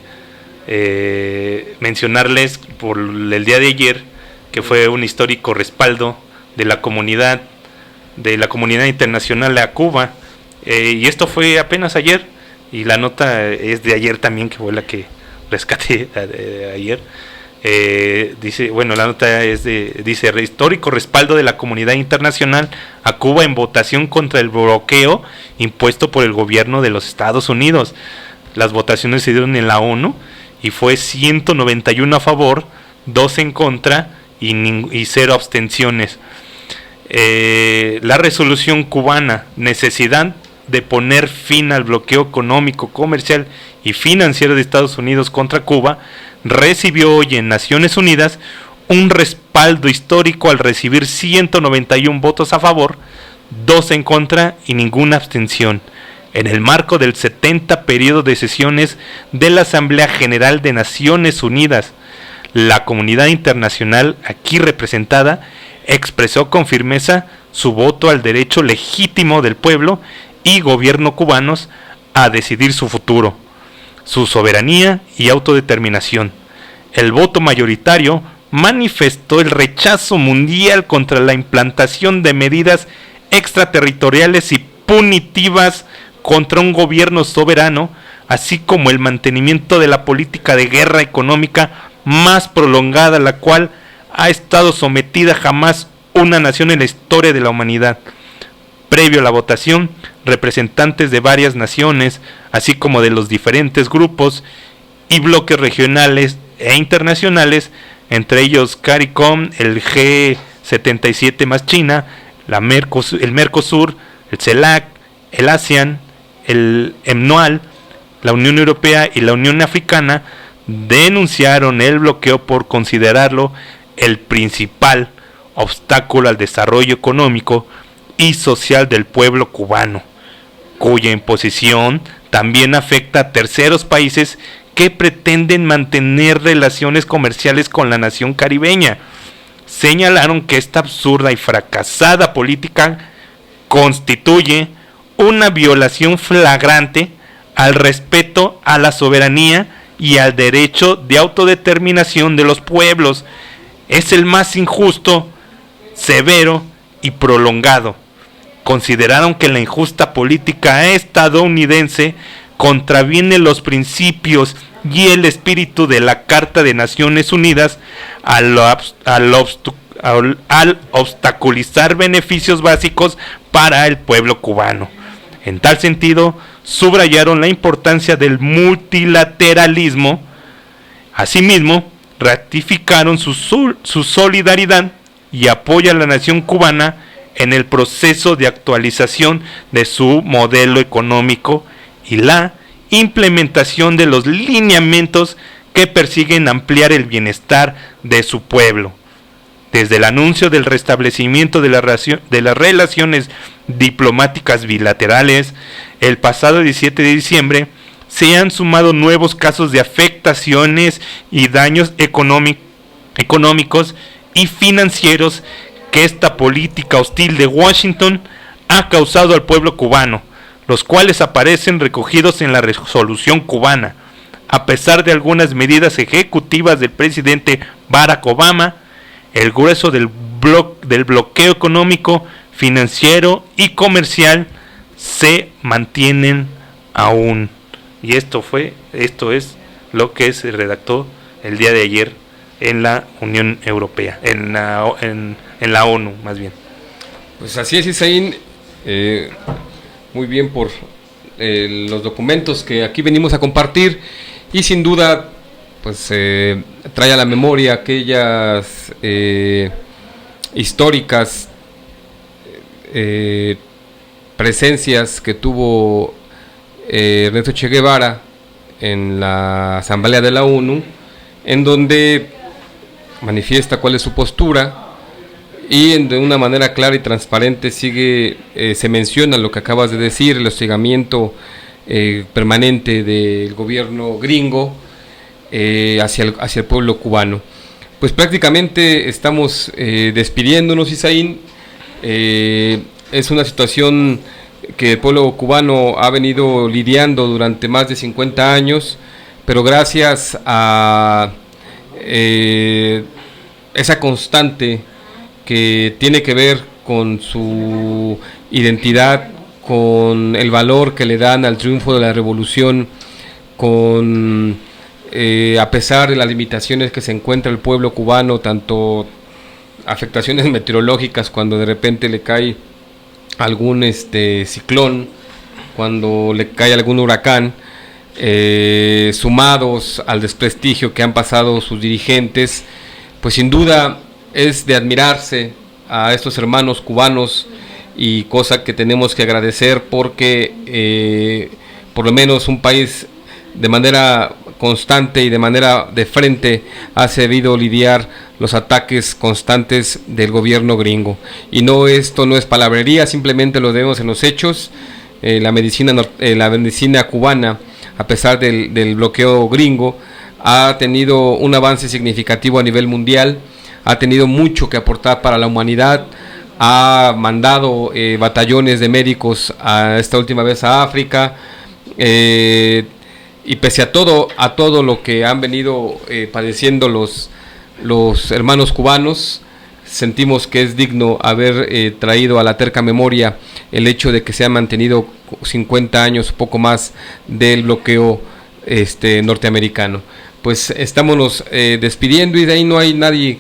mencionarles por el día de ayer, que fue un histórico respaldo de la comunidad internacional a Cuba, y esto fue apenas ayer, y la nota es de ayer también, que fue la que rescaté ayer. Dice, bueno, la nota dice histórico respaldo de la comunidad internacional a Cuba en votación contra el bloqueo impuesto por el gobierno de los Estados Unidos. Las votaciones se dieron en la ONU y fue 191 a favor, 2 en contra y 0 abstenciones. La resolución cubana, necesidad de poner fin al bloqueo económico, comercial y financiero de Estados Unidos contra Cuba, recibió hoy en Naciones Unidas un respaldo histórico al recibir 191 votos a favor, 2 en contra y ninguna abstención, en el marco del 70 periodo de sesiones de la Asamblea General de Naciones Unidas. La comunidad internacional aquí representada expresó con firmeza su voto al derecho legítimo del pueblo y gobierno cubanos a decidir su futuro, su soberanía y autodeterminación. El voto mayoritario manifestó el rechazo mundial contra la implantación de medidas extraterritoriales y punitivas contra un gobierno soberano, así como el mantenimiento de la política de guerra económica más prolongada a la cual ha estado sometida jamás una nación en la historia de la humanidad. Previo a la votación, representantes de varias naciones, así como de los diferentes grupos y bloques regionales e internacionales, entre ellos CARICOM, el G77 más China, el Mercosur, el CELAC, el ASEAN, el EMNOAL, la Unión Europea y la Unión Africana, denunciaron el bloqueo por considerarlo el principal obstáculo al desarrollo económico y social del pueblo cubano, cuya imposición también afecta a terceros países que pretenden mantener relaciones comerciales con la nación caribeña. Señalaron que esta absurda y fracasada política constituye una violación flagrante al respeto a la soberanía y al derecho de autodeterminación de los pueblos. Es el más injusto, severo y prolongado. Consideraron que la injusta política estadounidense contraviene los principios y el espíritu de la Carta de Naciones Unidas al obstaculizar beneficios básicos para el pueblo cubano. En tal sentido, subrayaron la importancia del multilateralismo. Asimismo, ratificaron su solidaridad y apoyo a la nación cubana en el proceso de actualización de su modelo económico y la implementación de los lineamientos que persiguen ampliar el bienestar de su pueblo. Desde el anuncio del restablecimiento de las relaciones diplomáticas bilaterales el pasado 17 de diciembre, se han sumado nuevos casos de afectaciones y daños económicos y financieros que esta política hostil de Washington ha causado al pueblo cubano, los cuales aparecen recogidos en la resolución cubana. A pesar de algunas medidas ejecutivas del presidente Barack Obama, el grueso del bloqueo económico, financiero y comercial se mantienen aún. Y esto es lo que se redactó el día de ayer en la Unión Europea, en la ONU más bien. Pues así es, Isaín. Muy bien por los documentos que aquí venimos a compartir, y sin duda pues trae a la memoria aquellas históricas presencias que tuvo Ernesto Che Guevara en la Asamblea de la ONU, en donde manifiesta cuál es su postura, y de una manera clara y transparente se menciona lo que acabas de decir, el hostigamiento permanente del gobierno gringo hacia el pueblo cubano. Pues prácticamente estamos despidiéndonos, Isaín. Es una situación que el pueblo cubano ha venido lidiando durante más de 50 años, pero gracias a esa constante que tiene que ver con su identidad, con el valor que le dan al triunfo de la revolución, con a pesar de las limitaciones que se encuentra el pueblo cubano, tanto afectaciones meteorológicas cuando de repente le cae algún ciclón, cuando le cae algún huracán, sumados al desprestigio que han pasado sus dirigentes, pues sin duda es de admirarse a estos hermanos cubanos, y cosa que tenemos que agradecer porque por lo menos un país de manera constante y de manera de frente ha sabido lidiar los ataques constantes del gobierno gringo. Y no, esto no es palabrería, simplemente lo vemos en los hechos. La medicina cubana, a pesar del bloqueo gringo, ha tenido un avance significativo a nivel mundial, ha tenido mucho que aportar para la humanidad, ha mandado batallones de médicos esta última vez a África, y pese a todo lo que han venido padeciendo los hermanos cubanos, sentimos que es digno haber traído a la terca memoria el hecho de que se ha mantenido 50 años, poco más, del bloqueo norteamericano. Pues estámonos despidiendo, y de ahí no hay nadie.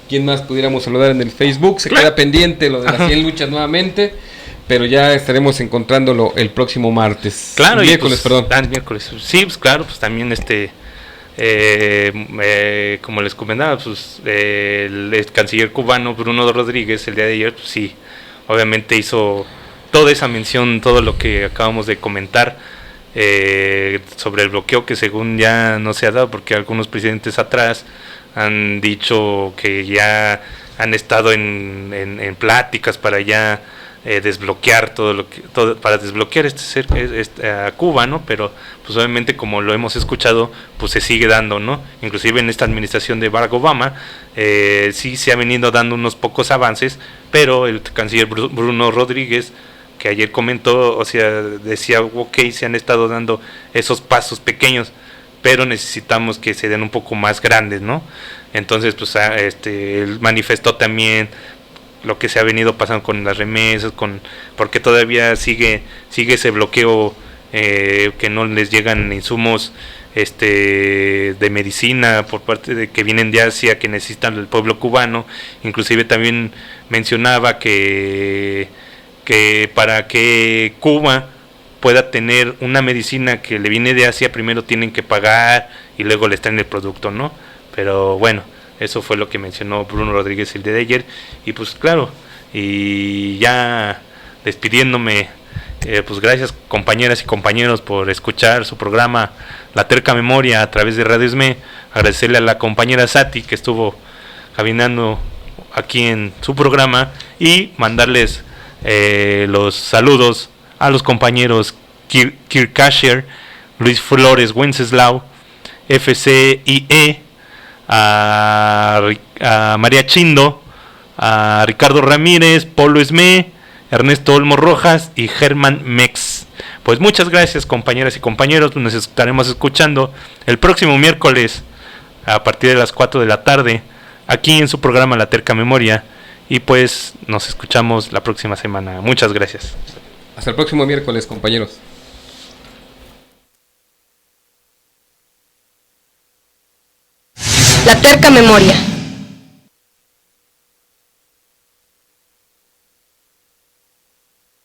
¿Quién más pudiéramos saludar en el Facebook? Se queda pendiente lo de las 100 luchas nuevamente, pero ya estaremos encontrándolo el próximo martes. Claro, miércoles, perdón. Miércoles. Sí, pues claro, pues también como les comentaba, pues el canciller cubano Bruno Rodríguez el día de ayer, pues sí, obviamente hizo toda esa mención, todo lo que acabamos de comentar sobre el bloqueo, que según ya no se ha dado, porque algunos presidentes atrás han dicho que ya han estado en pláticas para ya desbloquear todo para desbloquear a Cuba, ¿no? Pero pues obviamente, como lo hemos escuchado, pues se sigue dando, ¿no? Inclusive en esta administración de Barack Obama sí se ha venido dando unos pocos avances, pero el canciller Bruno Rodríguez, que ayer comentó, o sea, decía, ok, se han estado dando esos pasos pequeños, pero necesitamos que se den un poco más grandes, ¿no? Entonces, pues él manifestó también lo que se ha venido pasando con las remesas, porque todavía sigue ese bloqueo, que no les llegan insumos de medicina por parte de que vienen de Asia, que necesitan el pueblo cubano. Inclusive también mencionaba que para que Cuba pueda tener una medicina que le viene de Asia, primero tienen que pagar y luego le traen el producto, ¿no? Pero bueno, eso fue lo que mencionó Bruno Rodríguez el día de ayer. Y pues claro, y ya despidiéndome, pues gracias compañeras y compañeros por escuchar su programa La Terca Memoria a través de Radio Esme. Agradecerle a la compañera Sati, que estuvo caminando aquí en su programa, y mandarles los saludos a los compañeros Kirk Kasher, Luis Flores Wenceslao, FCIE, a María Chindo, a Ricardo Ramírez, Polo Esme, Ernesto Olmo Rojas y Germán Mex. Pues muchas gracias, compañeras y compañeros. Nos estaremos escuchando el próximo miércoles a partir de las 4 de la tarde aquí en su programa La Terca Memoria, y pues nos escuchamos la próxima semana. Muchas gracias. Hasta el próximo miércoles, compañeros. La Terca Memoria.